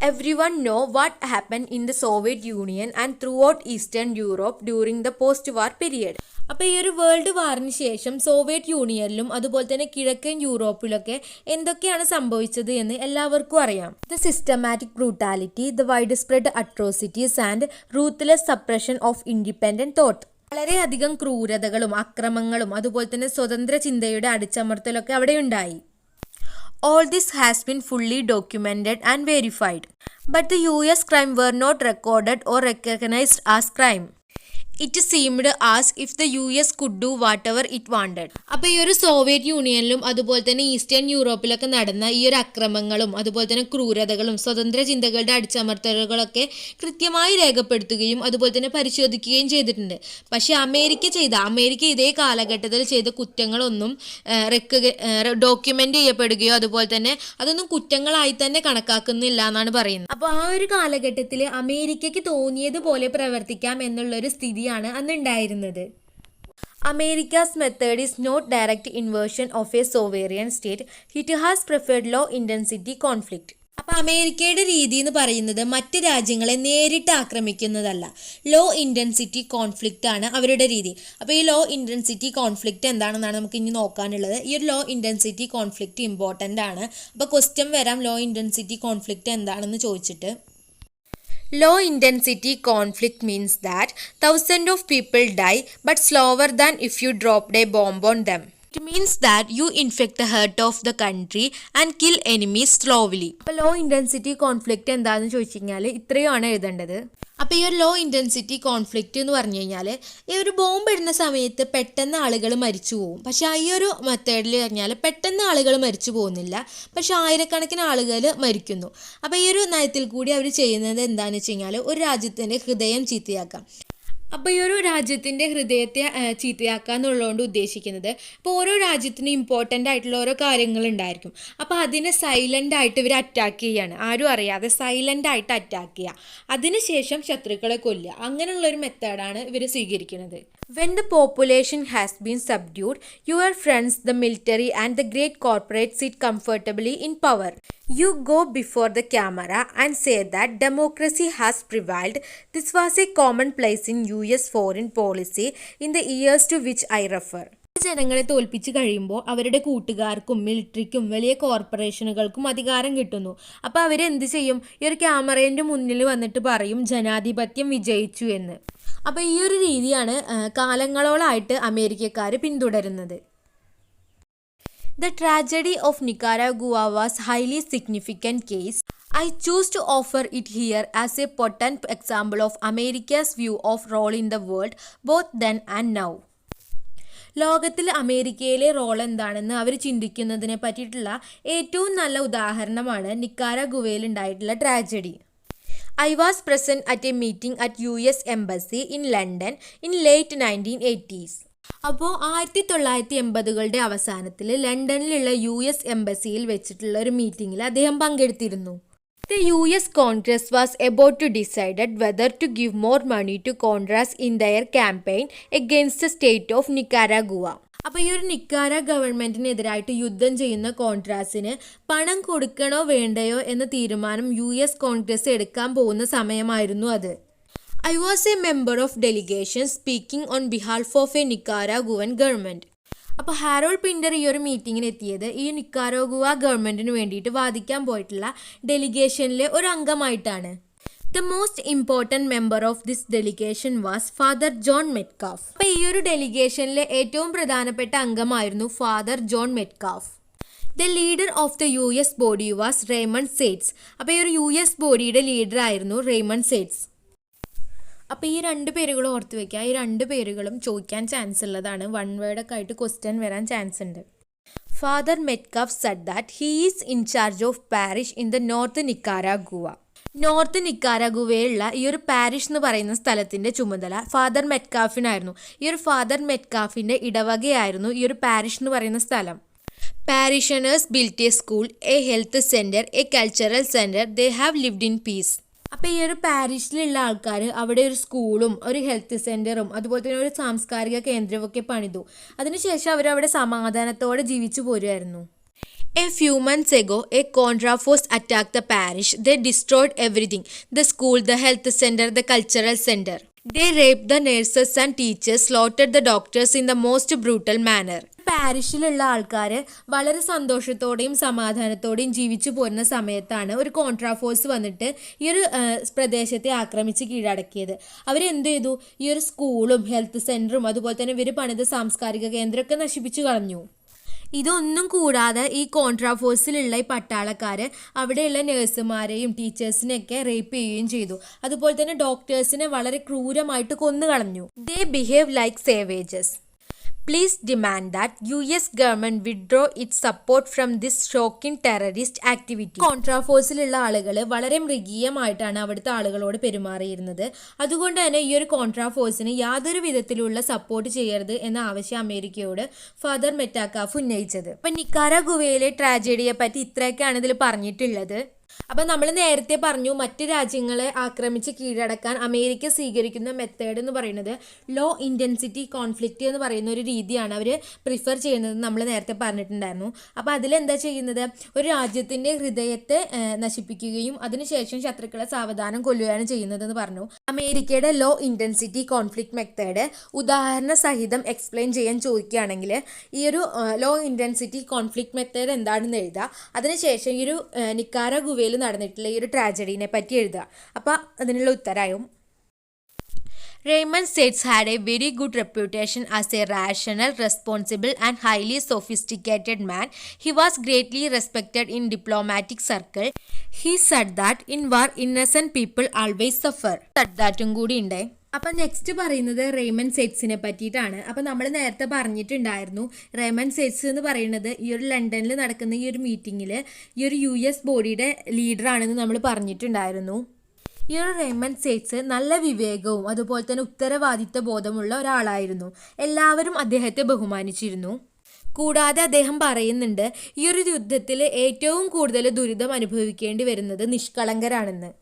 Everyone know what happened in the Soviet Union and throughout Eastern Europe during the post-war period. അപ്പോൾ ഈ ഒരു വേൾഡ് വാറിന് ശേഷം സോവിയറ്റ് യൂണിയനിലും അതുപോലെ തന്നെ കിഴക്കൻ യൂറോപ്പിലൊക്കെ എന്തൊക്കെയാണ് സംഭവിച്ചത് എന്ന് എല്ലാവർക്കും അറിയാം. The systematic brutality, the wide spread atrocities and ruthless suppression of independent thought. വളരെയധികം ക്രൂരതകളും അക്രമങ്ങളും അതുപോലെ തന്നെ സ്വതന്ത്ര ചിന്തയുടെ അടിച്ചമർത്തലൊക്കെ അവിടെ ഉണ്ടായി. All this has been fully documented and verified. But the US crime were not recorded or recognized as crime. It seemed as if the US could do whatever it wanted. അപ്പോൾ ഈ ഒരു സോവിയറ്റ് യൂണിയനിലും അതുപോലെ തന്നെ eastern യൂറോപ്പിലൊക്കെ നടന്ന ഈ ഒരു അക്രമങ്ങളും അതുപോലെ തന്നെ ക്രൂരതകളും സ്വതന്ത്ര ചിന്തകളുടെ അടിച്ചമർത്തലുകളൊക്കെ കൃത്യമായി രേഖപ്പെടുത്തുകയും അതുപോലെ തന്നെ പരിശോധിക്കുകയും ചെയ്തിട്ടുണ്ട്. പക്ഷേ അമേരിക്ക ഇതേ കാലഘട്ടത്തിൽ ചെയ്ത കുറ്റങ്ങളൊന്നും ഡോക്യുമെന്റ് ചെയ്യപ്പെടുകയോ അതുപോലെ തന്നെ അതൊന്നും കുറ്റങ്ങളായി തന്നെ കണക്കാക്കുന്നില്ല എന്നാണ് പറയുന്നത്. അപ്പോൾ ആ ഒരു കാലഘട്ടത്തിൽ അമേരിക്കയ്ക്ക് തോന്നിയതുപോലെ പ്രവർത്തിക്കാം എന്നുള്ളൊരു സ്ഥിതിയാണ് അന്നുണ്ടായിരുന്നത്. America's method is not direct inversion of a sovereign state. It has preferred low intensity conflict. അപ്പോൾ അമേരിക്കയുടെ രീതി എന്ന് പറയുന്നത് മറ്റ് രാജ്യങ്ങളെ നേരിട്ട് ആക്രമിക്കുന്നതല്ല, ലോ ഇൻറ്റൻസിറ്റി കോൺഫ്ലിക്റ്റ് ആണ് അവരുടെ രീതി. അപ്പോൾ ഈ ലോ ഇൻറ്റൻസിറ്റി കോൺഫ്ലിക്റ്റ് എന്താണെന്നാണ് നമുക്ക് ഇനി നോക്കാനുള്ളത്. ഈ ഒരു ലോ ഇൻറ്റൻസിറ്റി കോൺഫ്ലിക്റ്റ് ഇമ്പോർട്ടൻ്റ് ആണ്. അപ്പോൾ ക്വസ്റ്റ്യൻ വരാം ലോ ഇൻറ്റൻസിറ്റി കോൺഫ്ലിക്റ്റ് എന്താണെന്ന് ചോദിച്ചിട്ട്. Low intensity conflict means that thousands of people die but slower than if you dropped a bomb on them. It means that you infect the heart of the country and kill enemies slowly. അപ്പോൾ law intensity conflict എന്താണെന്ന് ചോദിച്ചു കഴിഞ്ഞാൽ ഇത്രയുമാണ് എഴുതേണ്ടത്. അപ്പോൾ ഈ ഒരു law intensity conflict എന്ന് പറഞ്ഞു കഴിഞ്ഞാൽ ഈ ഒരു ബോംബ് ഇടുന്ന സമയത്ത് പെട്ടെന്ന് ആളുകൾ മരിച്ചു പോകും. പക്ഷേ ഈ ഒരു മെത്തേഡിൽ പറഞ്ഞാൽ പെട്ടെന്ന് ആളുകൾ മരിച്ചു പോകുന്നില്ല, പക്ഷേ ആയിരക്കണക്കിന് ആളുകൾ മരിക്കുന്നു. അപ്പോൾ ഈ ഒരു നയത്തിൽ കൂടി അവർ ചെയ്യുന്നത് എന്താണെന്ന് വെച്ച് കഴിഞ്ഞാൽ ഒരു രാജ്യത്തിൻ്റെ ഹൃദയം ചീത്തയാക്കാം. അപ്പോൾ ഈ ഒരു രാജ്യത്തിൻ്റെ ഹൃദയത്തെ ചീത്തയാക്കുക എന്നുള്ളതുകൊണ്ട് ഉദ്ദേശിക്കുന്നത് ഇപ്പോൾ ഓരോ രാജ്യത്തിനും ഇമ്പോർട്ടൻ്റ് ആയിട്ടുള്ള ഓരോ കാര്യങ്ങളുണ്ടായിരിക്കും. അപ്പോൾ അതിനെ സൈലൻ്റ് ആയിട്ട് ഇവർ അറ്റാക്ക് ചെയ്യുകയാണ്, ആരും അറിയാതെ സൈലൻ്റ് ആയിട്ട് അറ്റാക്ക് ചെയ്യുക, അതിനുശേഷം ശത്രുക്കളെ കൊല്ലുക. അങ്ങനെയുള്ളൊരു മെത്തേഡാണ് ഇവർ സ്വീകരിക്കുന്നത്. When the population has been subdued, your friends, the military and the great corporates sit comfortably in power. You go before the camera and say that democracy has prevailed. This was a commonplace in US foreign policy in the years to which I refer. ജനങ്ങളെ തോൽപ്പിച്ച് കഴിയുമ്പോൾ അവരുടെ കൂട്ടുകാർക്കും മിലിറ്ററിക്കും വലിയ കോർപ്പറേഷനുകൾക്കും അധികാരം കിട്ടുന്നു. അപ്പോൾ അവരെന്ത് ചെയ്യും? ഈ ഒരു ക്യാമറേൻ്റെ മുന്നിൽ വന്നിട്ട് പറയും ജനാധിപത്യം വിജയിച്ചു എന്ന്. അപ്പോൾ ഈ ഒരു രീതിയാണ് കാലങ്ങളോളായിട്ട് അമേരിക്കക്കാർ പിന്തുടരുന്നത്. The tragedy of Nicaragua was highly significant case. I choose to offer it here as a potent example of America's view of role in the world both then and now. ലോകത്തിൽ അമേരിക്കയിലെ റോൾ എന്താണെന്ന് അവർ ചിന്തിക്കുന്നതിനെ പറ്റിയിട്ടുള്ള ഏറ്റവും നല്ല ഉദാഹരണമാണ് നിക്കാരാഗുവയിൽ ഉണ്ടായിട്ടുള്ള tragedy. I was present at a meeting at US Embassy in London in late 1980s. അപ്പോൾ 1980കളുടെ അവസാനത്തിൽ ലണ്ടനിലുള്ള US എംബസിയിൽ വെച്ചിട്ടുള്ള ഒരു മീറ്റിങ്ങിൽ അദ്ദേഹം പങ്കെടുത്തിരുന്നു. The US Congress was about to decide whether to give more money to Contras in their campaign against the state of Nicaragua. അപ്പോൾ ഈ ഒരു നിക്കാര ഗവൺമെൻറ്റിനെതിരായിട്ട് യുദ്ധം ചെയ്യുന്ന കോൺട്രാസിന് പണം കൊടുക്കണോ വേണ്ടയോ എന്ന തീരുമാനം US കോൺഗ്രസ് എടുക്കാൻ പോകുന്ന സമയമായിരുന്നു അത്. I was a member of delegation speaking on behalf of a Nicaraguan government. അപ്പോൾ ഹാരോൾഡ് പിൻഡർ ഈ ഒരു മീറ്റിങ്ങിന് എത്തിയത് ഈ നിക്കാരാഗുവ ഗവൺമെൻറ്റിന് വേണ്ടിയിട്ട് വാദിക്കാൻ പോയിട്ടുള്ള ഡെലിഗേഷനിലെ ഒരു അംഗമായിട്ടാണ്. The most important member of this delegation was Father John Metcalf. അപ്പോൾ ഈ ഒരു ഡെലിഗേഷനിലെ ഏറ്റവും പ്രധാനപ്പെട്ട അംഗമായിരുന്നു father John Metcalfe. The leader of the US body was Raymond Sates. അപ്പോൾ ഈ ഒരു US ബോഡിയുടെ ലീഡർ ആയിരുന്നു റെയ്മണ്ട് സേറ്റ്സ്. അപ്പോൾ ഈ രണ്ട് പേരുകളും ഓർത്ത് വയ്ക്കുക. ഈ രണ്ട് പേരുകളും ചോദിക്കാൻ ചാൻസ് ഉള്ളതാണ്. വൺ വേർഡൊക്കെ ആയിട്ട് ക്വസ്റ്റ്യൻ വരാൻ ചാൻസ് ഉണ്ട്. Father Metcalfe said that he is in charge of parish in the North Nicaragua. North നിക്കാരാഗുവയിലുള്ള ഈ ഒരു പാരിഷ് എന്ന് പറയുന്ന സ്ഥലത്തിൻ്റെ ചുമതല ഫാദർ മെറ്റ്കാഫിനായിരുന്നു. ഈ ഒരു ഫാദർ മെറ്റ്കാഫിൻ്റെ ഇടവകയായിരുന്നു ഈ ഒരു പാരിഷ് എന്ന് പറയുന്ന സ്ഥലം. Parishioners built a school, a health center, a cultural center. They have lived in peace. അപ്പോൾ ഈ ഒരു പാരിഷിലുള്ള ആൾക്കാർ അവിടെ ഒരു സ്കൂളും ഒരു ഹെൽത്ത് സെൻറ്ററും അതുപോലെ തന്നെ ഒരു സാംസ്കാരിക കേന്ദ്രമൊക്കെ പണിതു. അതിനുശേഷം അവരവിടെ സമാധാനത്തോടെ ജീവിച്ചു പോരുമായിരുന്നു. A few months ago, a Contra force attacked the parish. They destroyed everything: the school, the health center, the cultural center. They raped the nurses and teachers, slaughtered the doctors in the most brutal manner. പാരിഷിലുള്ള ആൾക്കാർ വളരെ സന്തോഷത്തോടെയും സമാധാനത്തോടെയും ജീവിച്ചു പോരുന്ന സമയത്താണ് ഒരു കോൺട്രാഫോഴ്സ് വന്നിട്ട് ഈ ഒരു പ്രദേശത്തെ ആക്രമിച്ച് കീഴടക്കിയത്. അവരെന്ത് ചെയ്തു? ഈ ഒരു സ്കൂളും ഹെൽത്ത് സെൻറ്ററും അതുപോലെ തന്നെ ഇവർ പണിത സാംസ്കാരിക കേന്ദ്രമൊക്കെ നശിപ്പിച്ചു കളഞ്ഞു. ഇതൊന്നും കൂടാതെ ഈ കോൺട്രാഫോഴ്സിലുള്ള ഈ പട്ടാളക്കാർ അവിടെയുള്ള നഴ്സുമാരെയും ടീച്ചേഴ്സിനെയൊക്കെ റേപ്പ് ചെയ്യുകയും ചെയ്തു. അതുപോലെ തന്നെ ഡോക്ടേഴ്സിനെ വളരെ ക്രൂരമായിട്ട് കൊന്നുകളഞ്ഞു. They behave like savages. Please demand that US government withdraw its support from this shocking terrorist activity. കോൺട്രാഫോഴ്സിലുള്ള ആളുകൾ വളരെ മൃഗീയമായിട്ടാണ് അവിടുത്തെ ആളുകളോട് പെരുമാറിയിരുന്നത്. അതുകൊണ്ട് തന്നെ ഈ ഒരു കോൺട്രാഫോഴ്സിന് യാതൊരു വിധത്തിലുള്ള സപ്പോർട്ട് ചെയ്യരുത് എന്ന ആവശ്യം അമേരിക്കയോട് ഫാദർ മെറ്റാക്കാഫ് ഉന്നയിച്ചത്. അപ്പം നിക്കാരാഗുവയിലെ ട്രാജഡിയെ പറ്റി ഇത്രയൊക്കെയാണ് ഇതിൽ പറഞ്ഞിട്ടുള്ളത്. അപ്പം നമ്മൾ നേരത്തെ പറഞ്ഞു മറ്റ് രാജ്യങ്ങളെ ആക്രമിച്ച് കീഴടക്കാൻ അമേരിക്ക സ്വീകരിക്കുന്ന മെത്തേഡ് എന്ന് പറയുന്നത് ലോ ഇൻറ്റൻസിറ്റി കോൺഫ്ലിക്റ്റ് എന്ന് പറയുന്ന ഒരു രീതിയാണ് അവർ പ്രിഫർ ചെയ്യുന്നത് നമ്മൾ നേരത്തെ പറഞ്ഞിട്ടുണ്ടായിരുന്നു. അപ്പോൾ അതിലെന്താ ചെയ്യുന്നത്? ഒരു രാജ്യത്തിൻ്റെ ഹൃദയത്തെ നശിപ്പിക്കുകയും അതിനുശേഷം ശത്രുക്കളെ സാവധാനം കൊല്ലുകയാണ് ചെയ്യുന്നതെന്ന് പറഞ്ഞു. അമേരിക്കയുടെ ലോ ഇൻറ്റൻസിറ്റി കോൺഫ്ലിക്റ്റ് മെത്തേഡ് ഉദാഹരണ സഹിതം എക്സ്പ്ലെയിൻ ചെയ്യാൻ ചോദിക്കുകയാണെങ്കിൽ ഈ ഒരു ലോ ഇൻറ്റൻസിറ്റി കോൺഫ്ലിക്റ്റ് മെത്തേഡ് എന്താണെന്ന് എഴുതുക. അതിനുശേഷം ഈ ഒരു നിക്കാരാഗുവയിൽ നടന്നിട്ടുള്ള ഈ ഒരു ട്രാജഡീനെ പറ്റി എഴുതുക. അപ്പോൾ അതിനുള്ള ഉത്തരവും Raymond Seitz had a very good reputation as a rational, responsible and highly sophisticated man. He was greatly respected in diplomatic circle. He said that in war innocent people always suffer. തട്ടാറ്റും കൂടി ഉണ്ട്. അപ്പം next പറയുന്നത് Raymond സെറ്റ്സിനെ പറ്റിയിട്ടാണ്. അപ്പം നമ്മൾ നേരത്തെ പറഞ്ഞിട്ടുണ്ടായിരുന്നു Raymond sets എന്ന് പറയുന്നത് ഈ ഒരു ലണ്ടനിൽ നടക്കുന്ന ഈ ഒരു മീറ്റിങ്ങിൽ ഈ ഒരു US ബോഡിയുടെ ലീഡറാണെന്ന് നമ്മൾ പറഞ്ഞിട്ടുണ്ടായിരുന്നു. ഈ ഒരു റെയ്മണ്ട് സെറ്റ്സ് നല്ല വിവേകവും അതുപോലെ തന്നെ ഉത്തരവാദിത്വ ബോധമുള്ള ഒരാളായിരുന്നു. എല്ലാവരും അദ്ദേഹത്തെ ബഹുമാനിച്ചിരുന്നു. കൂടാതെ അദ്ദേഹം പറയുന്നുണ്ട് ഈ ഒരു യുദ്ധത്തിൽ ഏറ്റവും കൂടുതൽ ദുരിതം അനുഭവിക്കേണ്ടി വരുന്നത് നിഷ്കളങ്കരാണെന്ന്.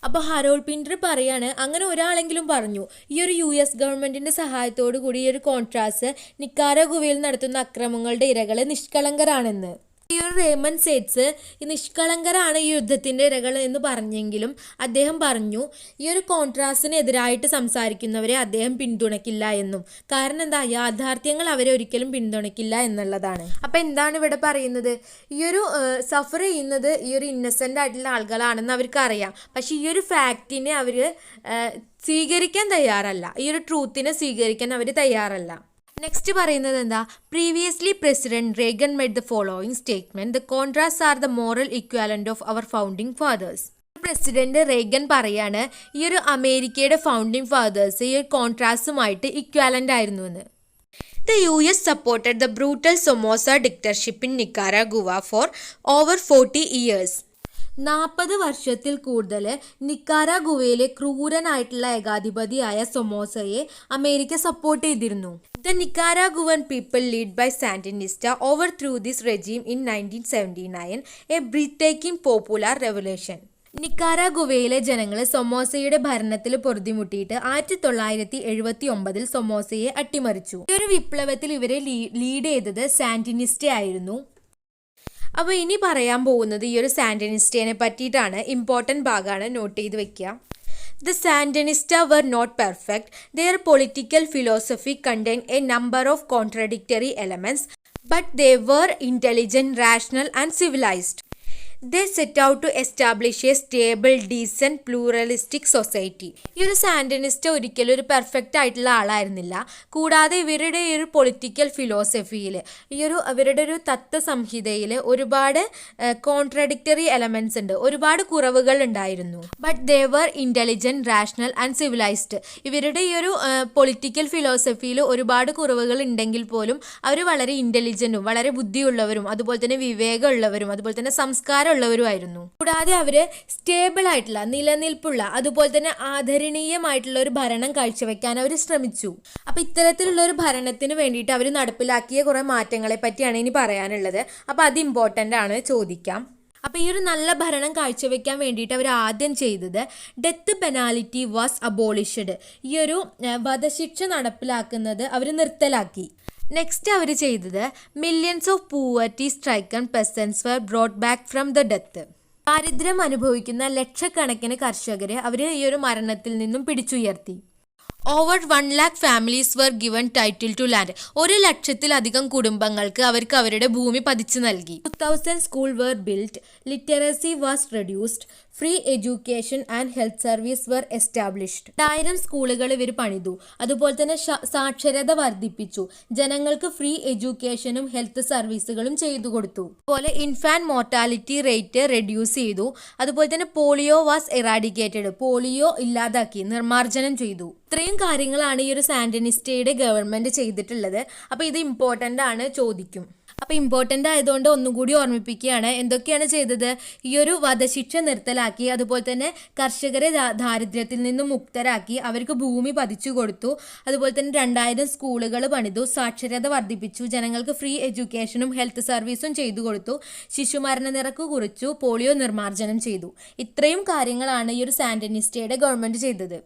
അപ്പോൾ ഹരോൾഡ് പിൻറ്റർ പറയാണ് അങ്ങനെ ഒരാളെങ്കിലും പറഞ്ഞു ഈ ഒരു US ഗവൺമെൻറ്റിൻ്റെ സഹായത്തോടു കൂടി ഈ ഒരു കോൺട്രാസ് നിക്കാരാഗുവയിൽ നടത്തുന്ന അക്രമങ്ങളുടെ ഇരകൾ നിഷ്കളങ്കരാണെന്ന്. ഈ ഒരു റെയ്മണ്ട് സെറ്റ്സ് ഈ നിഷ്കളങ്കരാണ് ഈ യുദ്ധത്തിൻ്റെ ഇരകൾ എന്ന് പറഞ്ഞെങ്കിലും അദ്ദേഹം പറഞ്ഞു ഈ ഒരു കോൺട്രാസിനെതിരായിട്ട് സംസാരിക്കുന്നവരെ അദ്ദേഹം പിന്തുണയ്ക്കില്ല എന്നും. കാരണം എന്താ? യാഥാർത്ഥ്യങ്ങൾ അവരെ ഒരിക്കലും പിന്തുണയ്ക്കില്ല എന്നുള്ളതാണ്. അപ്പം എന്താണ് ഇവിടെ പറയുന്നത്? ഈ ഒരു സഫർ ചെയ്യുന്നത് ഈ ഒരു ഇന്നസെൻ്റ് ആയിട്ടുള്ള ആളുകളാണെന്ന് അവർക്ക് അറിയാം. പക്ഷേ ഈ ഒരു ഫാക്റ്റിനെ അവർ സ്വീകരിക്കാൻ തയ്യാറല്ല. ഈ ഒരു ട്രൂത്തിനെ സ്വീകരിക്കാൻ അവർ തയ്യാറല്ല. നെക്സ്റ്റ് പറയുന്നത് എന്താ? Previously president Reagan made the following statement: the contras are the moral equivalent of our founding fathers. President Reagan പറയാണ് ഈ ഒരു അമേരിക്കയുടെ ഫൗണ്ടിങ് ഫാദേഴ്സ് ഈ ഒരു കോൺട്രാസുമായിട്ട് ഇക്വാലന്റ് ആയിരുന്നു എന്ന്. The US supported the brutal Somoza dictatorship in Nicaragua for over 40 years. 40 വർഷത്തിൽ കൂടുതൽ നിക്കാരാഗുവയിലെ ക്രൂരനായിട്ടുള്ള ഏകാധിപതിയായ സൊമോസയെ അമേരിക്ക സപ്പോർട്ട് ചെയ്തിരുന്നു. The Nicaraguan people led by Sandinista overthrew this regime in 1979, a breathtaking popular revolution. നിക്കാരാഗുവയിലെ ജനങ്ങൾ സൊമോസയുടെ ഭരണത്തിൽ പൊറുതിമുട്ടിയിട്ട് 1979 സൊമോസയെ അട്ടിമറിച്ചു. ഈ ഒരു വിപ്ലവത്തിൽ ഇവരെ ലീഡ് ചെയ്തത് സാൻഡിനിസ്റ്റ ആയിരുന്നു. അപ്പോൾ ഇനി പറയാൻ പോകുന്നത് ഈ ഒരു സാൻഡിനിസ്റ്റയെ പറ്റിയിട്ടാണ്. ഇമ്പോർട്ടൻറ്റ് ഭാഗമാണ്, നോട്ട് ചെയ്ത് വെക്കുക. The Sandinista were not perfect. Their political philosophy contained a number of contradictory elements, but they were intelligent, rational and civilized. They set out to establish a stable, decent, pluralistic society. ഈ ഒരു സാൻഡിനിസ്റ്റ് ഒരിക്കലും ഒരു perfect ആയിട്ടുള്ള ആളായിരുന്നില്ല. കൂടാതെ ഇവരുടെ ഒരു political ഫിലോസഫിയിൽ അവരുടെ ഒരു തത്വസംഹിതയിൽ ഒരുപാട് കോൺട്രഡിക്ടറി എലമെൻറ്റ്സ് ഉണ്ട്, ഒരുപാട് കുറവുകൾ ഉണ്ടായിരുന്നു. But they were intelligent, rational and civilised. ഇവരുടെ ഈ ഒരു പൊളിറ്റിക്കൽ ഫിലോസഫിയിൽ ഒരുപാട് കുറവുകൾ ഉണ്ടെങ്കിൽ പോലും അവർ വളരെ ഇൻ്റലിജൻറ്റും വളരെ ബുദ്ധിയുള്ളവരും അതുപോലെ തന്നെ വിവേകമുള്ളവരും അതുപോലെ തന്നെ സംസ്കാരം ഉള്ളവരുമായിരുന്നു. കൂടാതെ അവര് സ്റ്റേബിൾ ആയിട്ടുള്ള, നിലനിൽപ്പുള്ള, അതുപോലെ തന്നെ ആദരണീയമായിട്ടുള്ള ഒരു ഭരണം കാഴ്ചവെക്കാൻ അവർ ശ്രമിച്ചു. അപ്പൊ ഇത്തരത്തിലുള്ള ഒരു ഭരണത്തിന് വേണ്ടിയിട്ട് അവർ നടപ്പിലാക്കിയ കുറെ മാറ്റങ്ങളെ പറ്റിയാണ് ഇനി പറയാനുള്ളത്. അപ്പൊ അത് ഇമ്പോർട്ടൻ്റ് ആണ്, ചോദിക്കാം. അപ്പോൾ ഈ ഒരു നല്ല ഭരണം കാഴ്ചവെക്കാൻ വേണ്ടിയിട്ട് അവർ ആദ്യം ചെയ്തത് ഡെത്ത് പെനാലിറ്റി വാസ് അബോളിഷ്ഡ്. ഈ ഒരു വധശിക്ഷ നടപ്പിലാക്കുന്നത് അവർ നിർത്തലാക്കി. നെക്സ്റ്റ് അവർ ചെയ്തത് millions of poverty stricken peasants were brought back from the death. ദാരിദ്ര്യം അനുഭവിക്കുന്ന ലക്ഷക്കണക്കിന് കർഷകരെ അവർ ഈ ഒരു മരണത്തിൽ നിന്നും പിടിച്ചുയർത്തി. Over 1 lakh families were given title to land. 1,00,000-ലധികം കുടുംബങ്ങൾക്ക് അവർക്ക് അവരുടെ ഭൂമി പതിച്ചു നൽകി. 2000 school were built, literacy was reduced, free education and health service were established. 1000 സ്കൂളുകൾ ഇവർ പണിതു. അതുപോലെ തന്നെ സാക്ഷരത വർദ്ധിപ്പിച്ചു. ജനങ്ങൾക്ക് ഫ്രീ എഡ്യൂക്കേഷനും ഹെൽത്ത് സർവീസുകളും ചെയ്തു കൊടുത്തു. അതുപോലെ ഇൻഫാന്റ് മോർട്ടാലിറ്റി റേറ്റ് റെഡ്യൂസ് ചെയ്തു. അതുപോലെ തന്നെ പോളിയോ വാസ് എറാഡിക്കേറ്റഡ്. പോളിയോ ഇല്ലാതാക്കി, നിർമ്മാർജ്ജനം ചെയ്തു. ഇത്രയും കാര്യങ്ങളാണ് ഈ ഒരു സാൻഡിനിസ്റ്റയുടെ ഗവൺമെന്റ് ചെയ്തിട്ടുള്ളത്. അപ്പോൾ ഇത് ഇമ്പോർട്ടൻ്റ് ആണ്, ചോദിക്കും. അപ്പോൾ ഇമ്പോർട്ടൻ്റ് ആയതുകൊണ്ട് ഒന്നുകൂടി ഓർമ്മിപ്പിക്കുകയാണ്. എന്തൊക്കെയാണ് ചെയ്തത്? ഈ ഒരു വധശിക്ഷ നിർത്തലാക്കി, അതുപോലെ തന്നെ കർഷകരെ ദാരിദ്ര്യത്തിൽ നിന്നും മുക്തരാക്കി, അവർക്ക് ഭൂമി പതിച്ചു കൊടുത്തു. അതുപോലെ തന്നെ 2000 സ്കൂളുകൾ പണിതു, സാക്ഷരത വർദ്ധിപ്പിച്ചു, ജനങ്ങൾക്ക് ഫ്രീ എഡ്യൂക്കേഷനും ഹെൽത്ത് സർവീസും ചെയ്തു കൊടുത്തു, ശിശുമരണ നിരക്ക് കുറച്ചു, പോളിയോ നിർമ്മാർജ്ജനം ചെയ്തു. ഇത്രയും കാര്യങ്ങളാണ് ഈ ഒരു സാൻഡിനിസ്റ്റയുടെ ഗവൺമെന്റ് ചെയ്തത്.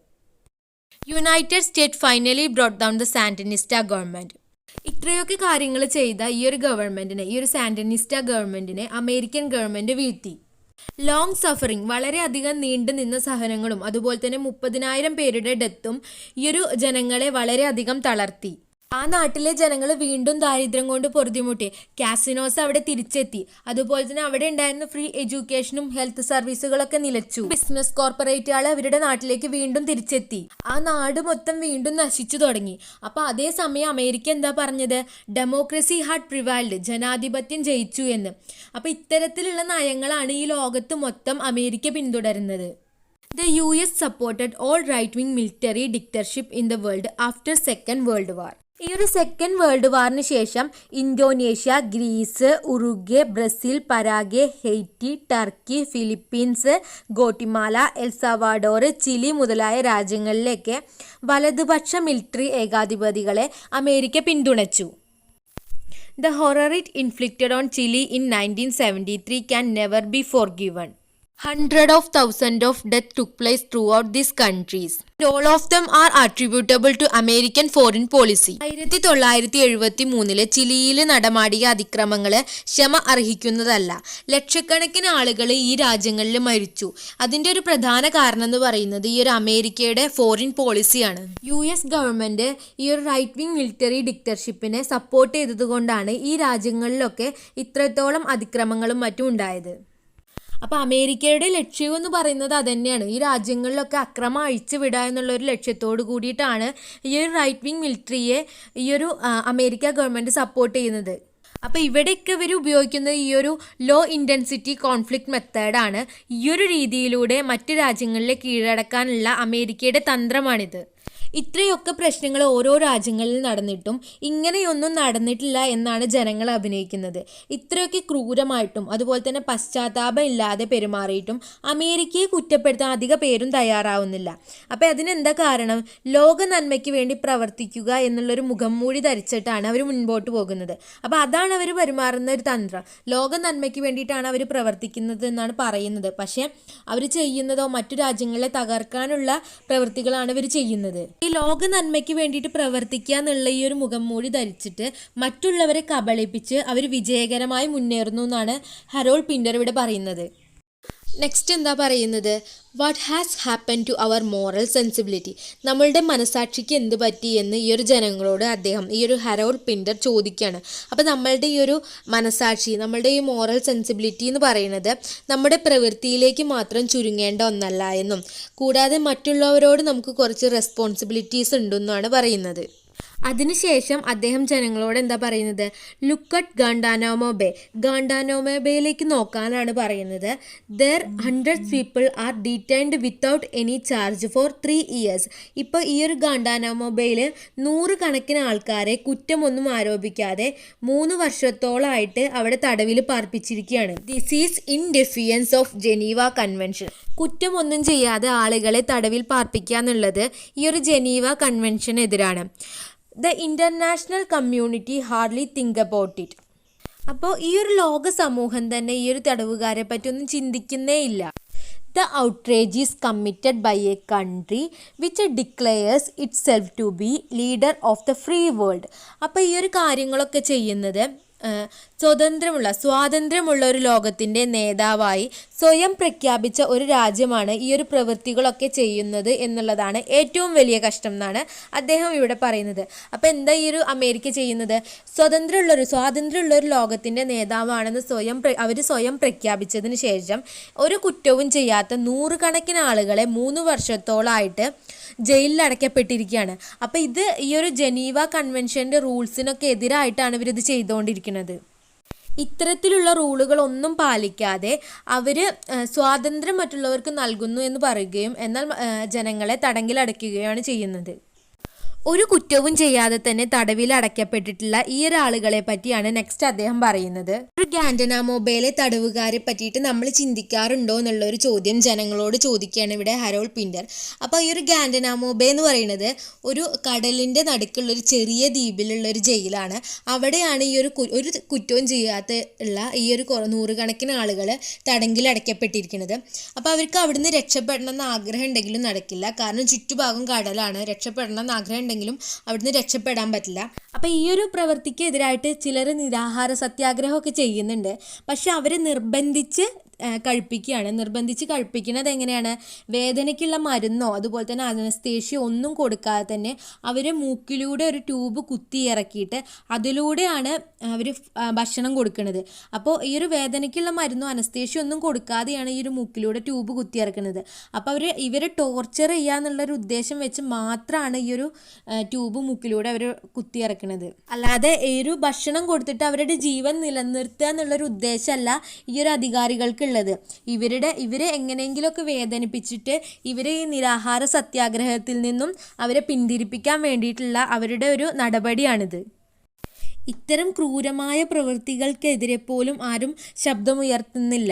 United State finally brought down the Sandinista government. ഇത്രയൊക്കെ കാര്യങ്ങൾ ചെയ്ത ഈ ഒരു ഗവൺമെന്റിനെ, ഈ ഒരു സാൻഡിനിസ്റ്റ ഗവൺമെന്റിനെ അമേരിക്കൻ ഗവൺമെന്റ് വീഴ്ത്തി. ലോങ് സഫറിങ്, വളരെയധികം നീണ്ടു നിന്ന സഹനങ്ങളും അതുപോലെ തന്നെ 30,000 പേരുടെ ഡെത്തും ഈ ഒരു ജനങ്ങളെ വളരെയധികം തളർത്തി. ആ നാട്ടിലെ ജനങ്ങൾ വീണ്ടും ദാരിദ്ര്യം കൊണ്ട് പൊറുതിമുട്ടി. കാസിനോസ് അവിടെ തിരിച്ചെത്തി. അതുപോലെ തന്നെ അവിടെ ഉണ്ടായിരുന്ന ഫ്രീ എഡ്യൂക്കേഷനും ഹെൽത്ത് സർവീസുകളൊക്കെ നിലച്ചു. ബിസിനസ് കോർപ്പറേറ്റുകൾ അവരുടെ നാട്ടിലേക്ക് വീണ്ടും തിരിച്ചെത്തി. ആ നാട് മൊത്തം വീണ്ടും നശിച്ചു തുടങ്ങി. അപ്പോൾ അതേസമയം അമേരിക്ക എന്താ പറഞ്ഞത്? ഡെമോക്രസി ഹാഡ് പ്രിവൈൽഡ്, ജനാധിപത്യം ജയിച്ചു എന്ന്. അപ്പോൾ ഇത്തരത്തിലുള്ള നയങ്ങളാണ് ഈ ലോകത്ത് മൊത്തം അമേരിക്ക പിന്തുടരുന്നത്. The US supported all right-wing military dictatorship in the world after Second World War. ഈ ഒരു സെക്കൻഡ് വേൾഡ് വാറിന് ശേഷം Indonesia, Greece, Uruguay, Brazil, Paraguay, Haiti, Turkey, Philippines, Guatemala, El Salvador, Chile മുതലായ രാജ്യങ്ങളിലേക്ക് വലതുപക്ഷ മിലിറ്ററി ഏകാധിപതികളെ അമേരിക്ക പിന്തുണച്ചു. The horror it inflicted on Chile in 1973 can never be forgiven. Hundreds of thousands of deaths took place throughout these countries. All of them are attributable to American foreign policy. 1973 ചിലിയിൽ നടമാടിയ അതിക്രമങ്ങൾ ക്ഷമ അർഹിക്കുന്നതല്ല. ലക്ഷക്കണക്കിന് ആളുകൾ ഈ രാജ്യങ്ങളിൽ മരിച്ചു. അതിൻ്റെ ഒരു പ്രധാന കാരണം എന്ന് പറയുന്നത് ഈ ഒരു അമേരിക്കയുടെ ഫോറിൻ പോളിസിയാണ്. US ഗവൺമെന്റ് ഈ ഒരു റൈറ്റ് വിങ് മിലിറ്ററി ഡിക്റ്റർഷിപ്പിനെ സപ്പോർട്ട് ചെയ്തതുകൊണ്ടാണ് ഈ രാജ്യങ്ങളിലൊക്കെ ഇത്രത്തോളം അതിക്രമങ്ങളും മറ്റും ഉണ്ടായത്. അപ്പോൾ അമേരിക്കയുടെ ലക്ഷ്യം എന്ന് പറയുന്നത് അതുതന്നെയാണ്. ഈ രാജ്യങ്ങളിലൊക്കെ അക്രമം അഴിച്ചുവിടുക എന്നുള്ള ഒരു ലക്ഷ്യത്തോട് കൂടിയിട്ടാണ് ഈ ഒരു റൈറ്റ് വിങ് മിലിറ്ററിയെ ഈ ഒരു അമേരിക്ക ഗവൺമെൻറ് സപ്പോർട്ട് ചെയ്യുന്നത്. അപ്പോൾ ഇവിടെയൊക്കെ ഇവർ ഉപയോഗിക്കുന്നത് ഈ ഒരു ലോ ഇൻറ്റൻസിറ്റി കോൺഫ്ലിക്റ്റ് മെത്തേഡാണ്. ഈ ഒരു രീതിയിലൂടെ മറ്റ് രാജ്യങ്ങളിലെ കീഴടക്കാനുള്ള അമേരിക്കയുടെ തന്ത്രമാണിത്. ഇത്രയൊക്കെ പ്രശ്നങ്ങൾ ഓരോ രാജ്യങ്ങളിൽ നടന്നിട്ടും ഇങ്ങനെയൊന്നും നടന്നിട്ടില്ല എന്നാണ് ജനങ്ങൾ അഭിനയിക്കുന്നത്. ഇത്രയൊക്കെ ക്രൂരമായിട്ടും അതുപോലെ തന്നെ പശ്ചാത്താപം ഇല്ലാതെ പെരുമാറിയിട്ടും അമേരിക്കയെ കുറ്റപ്പെടുത്താൻ അധിക പേരും തയ്യാറാവുന്നില്ല. അപ്പോൾ അതിനെന്താ കാരണം? ലോക നന്മയ്ക്ക് വേണ്ടി പ്രവർത്തിക്കുക എന്നുള്ളൊരു മുഖം മൂടി ധരിച്ചിട്ടാണ് അവർ മുൻപോട്ട് പോകുന്നത്. അപ്പോൾ അതാണ് അവർ പെരുമാറുന്ന ഒരു തന്ത്രം. ലോക നന്മയ്ക്ക് വേണ്ടിയിട്ടാണ് അവർ പ്രവർത്തിക്കുന്നത് എന്നാണ് പറയുന്നത്. പക്ഷേ അവർ ചെയ്യുന്നതോ മറ്റു രാജ്യങ്ങളെ തകർക്കാനുള്ള പ്രവൃത്തികളാണ് ഇവർ ചെയ്യുന്നത്. ഈ ലോക നന്മയ്ക്ക് വേണ്ടിയിട്ട് പ്രവർത്തിക്കുക എന്നുള്ള ഈ ഒരു മുഖം മൂടി ധരിച്ചിട്ട് മറ്റുള്ളവരെ കബളിപ്പിച്ച് അവർ വിജയകരമായി മുന്നേറുന്നു എന്നാണ് ഹരോൾഡ് പിൻറ്റർ ഇവിടെ പറയുന്നത്. നെക്സ്റ്റ് എന്താ പറയുന്നത്? What has happen to our moral sensibility? നമ്മളുടെ മനസാക്ഷിക്ക് എന്ത് പറ്റി എന്ന് ഈ ഒരു ജനങ്ങളോട് അദ്ദേഹം, ഈ ഒരു ഹരോൾഡ് പിൻറ്റർ ചോദിക്കുകയാണ്. അപ്പോൾ നമ്മളുടെ ഈ ഒരു മനസാക്ഷി, നമ്മളുടെ ഈ മോറൽ സെൻസിബിലിറ്റി എന്ന് പറയുന്നത് നമ്മുടെ പ്രവൃത്തിയിലേക്ക് മാത്രം ചുരുങ്ങേണ്ട ഒന്നല്ല എന്നും കൂടാതെ മറ്റുള്ളവരോട് നമുക്ക് കുറച്ച് റെസ്പോൺസിബിലിറ്റീസ് ഉണ്ടെന്നാണ് പറയുന്നത്. അതിനുശേഷം അദ്ദേഹം ജനങ്ങളോട് എന്താ പറയുന്നത്, look at Guantanamo bay, Guantanamo ബേയിലേക്ക് നോക്കാനാണ് പറയുന്നത്. There 100 people are detained without any charge for 3 years. ഇപ്പോൾ ഈ ഒരു ഗാണ്ടാനാമോ ബേയിൽ 100 കണക്കിന് ആൾക്കാരെ കുറ്റമൊന്നും ആരോപിക്കാതെ 3 വർഷത്തോളമായിട്ട് അവിടെ തടവിൽ പാർപ്പിച്ചിരിക്കുകയാണ്. This is in defiance of Geneva convention. കുറ്റമൊന്നും ചെയ്യാതെ ആളുകളെ തടവിൽ പാർപ്പിക്കുക എന്നുള്ളത് ഈ ഒരു ജനീവ കൺവെൻഷനെതിരാണ്. The international community hardly think about it. അപ്പോൾ ഈ ഒരു ലോക സമൂഹം തന്നെ ഈ ഒരു തടവുകാരെ പറ്റി ഒന്നും ചിന്തിക്കുന്നേ ഇല്ല. The outrage is committed by a country which declares itself to be leader of the free world. അപ്പോൾ ഈ ഒരു കാര്യങ്ങളൊക്കെ ചെയ്യുന്നത് സ്വാതന്ത്ര്യമുള്ള ഒരു ലോകത്തിൻ്റെ നേതാവായി സ്വയം പ്രഖ്യാപിച്ച ഒരു രാജ്യമാണ് ഈ ഒരു പ്രവൃത്തികളൊക്കെ ചെയ്യുന്നത് എന്നുള്ളതാണ് ഏറ്റവും വലിയ കഷ്ടം എന്നാണ് അദ്ദേഹം ഇവിടെ പറയുന്നത്. അപ്പോൾ എന്താ ഈ ഒരു അമേരിക്ക ചെയ്യുന്നത്? സ്വാതന്ത്ര്യമുള്ള ഒരു ലോകത്തിൻ്റെ നേതാവാണെന്ന് അവർ സ്വയം പ്രഖ്യാപിച്ചതിന് ശേഷം ഒരു കുറ്റവും ചെയ്യാത്ത 100 കണക്കിന് ആളുകളെ 3 വർഷത്തോളമായിട്ട് ജയിലിൽ അടയ്ക്കപ്പെട്ടിരിക്കുകയാണ്. അപ്പോൾ ഇത് ഈ ഒരു ജനീവ കൺവെൻഷൻ്റെ റൂൾസിനൊക്കെ എതിരായിട്ടാണ് ഇവരിത് ചെയ്തുകൊണ്ടിരിക്കുന്നത്. ഇത്തരത്തിലുള്ള റൂളുകളൊന്നും പാലിക്കാതെ അവർ സ്വാതന്ത്ര്യം മറ്റുള്ളവർക്ക് നൽകുന്നു എന്ന് പറയുകയും എന്നാൽ ജനങ്ങളെ തടങ്കിലടയ്ക്കുകയാണ് ചെയ്യുന്നത്. ഒരു കുറ്റവും ചെയ്യാതെ തന്നെ തടവിൽ അടയ്ക്കപ്പെട്ടിട്ടുള്ള ഈ ഒരാളുകളെ പറ്റിയാണ് നെക്സ്റ്റ് അദ്ദേഹം പറയുന്നത്. ഒരു ഗാൻഡനാമോ ബേയിലെ തടവുകാരെ പറ്റിയിട്ട് നമ്മൾ ചിന്തിക്കാറുണ്ടോ എന്നുള്ള ഒരു ചോദ്യം ജനങ്ങളോട് ചോദിക്കുകയാണ് ഇവിടെ ഹരോൾഡ് പിൻറ്റർ. അപ്പോൾ ഈ ഒരു ഗാൻഡനാമോ ബേ എന്ന് പറയുന്നത് ഒരു കടലിൻ്റെ നടുക്കുള്ള ഒരു ചെറിയ ദ്വീപിലുള്ള ഒരു ജയിലാണ്. അവിടെയാണ് ഈ ഒരു കുറ്റവും ചെയ്യാത്ത ഉള്ള ഈ ഒരു 100 കണക്കിന് ആളുകൾ തടങ്കിൽ അടയ്ക്കപ്പെട്ടിരിക്കുന്നത്. അപ്പോൾ അവർക്ക് അവിടുന്ന് രക്ഷപ്പെടണം എന്ന് ആഗ്രഹം ഉണ്ടെങ്കിലും നടക്കില്ല. കാരണം ചുറ്റുഭാഗം കടലാണ്. രക്ഷപ്പെടണം എന്ന് ആഗ്രഹം ഉണ്ടെങ്കിലും അവിടുന്ന് രക്ഷപ്പെടാൻ പറ്റില്ല. അപ്പം ഈ ഒരു പ്രവൃത്തിക്ക് എതിരായിട്ട് ചിലർ നിരാഹാര സത്യാഗ്രഹമൊക്കെ ചെയ്യുന്നുണ്ട്. പക്ഷെ അവർ നിർബന്ധിച്ച് കഴിപ്പിക്കുന്നത് എങ്ങനെയാണ്? വേദനയ്ക്കുള്ള മരുന്നോ അതുപോലെ തന്നെ അനസ്തേഷ്യ ഒന്നും കൊടുക്കാതെ തന്നെ അവർ മൂക്കിലൂടെ ഒരു ട്യൂബ് കുത്തി ഇറക്കിയിട്ട് അതിലൂടെയാണ് അവർ ഭക്ഷണം കൊടുക്കുന്നത്. അപ്പോൾ ഈ ഒരു വേദനയ്ക്കുള്ള മരുന്നോ അനസ്തേഷ്യ ഒന്നും കൊടുക്കാതെയാണ് ഈ ഒരു മൂക്കിലൂടെ ട്യൂബ് കുത്തി ഇറക്കുന്നത്. അപ്പോൾ ഇവരെ ടോർച്ചർ ചെയ്യുക എന്നുള്ളൊരു ഉദ്ദേശം വെച്ച് മാത്രമാണ് ഈ ഒരു ട്യൂബ് മൂക്കിലൂടെ അവർ കുത്തി ഇറക്കുന്നത്. അല്ലാതെ ഈ ഒരു ഭക്ഷണം കൊടുത്തിട്ട് അവരുടെ ജീവൻ നിലനിർത്തുക എന്നുള്ളൊരു ഉദ്ദേശമല്ല ഈ ഒരു അധികാരികൾക്ക് ഉള്ളത്. ഇവരെ എങ്ങനെയെങ്കിലുമൊക്കെ വേദനിപ്പിച്ചിട്ട് ഇവരെ ഈ നിരാഹാര സത്യാഗ്രഹത്തിൽ നിന്നും അവരെ പിന്തിരിപ്പിക്കാൻ വേണ്ടിയിട്ടുള്ള അവരുടെ ഒരു നടപടിയാണിത്. ഇത്തരം ക്രൂരമായ പ്രവൃത്തികൾക്കെതിരെ പോലും ആരും ശബ്ദമുയർത്തുന്നില്ല.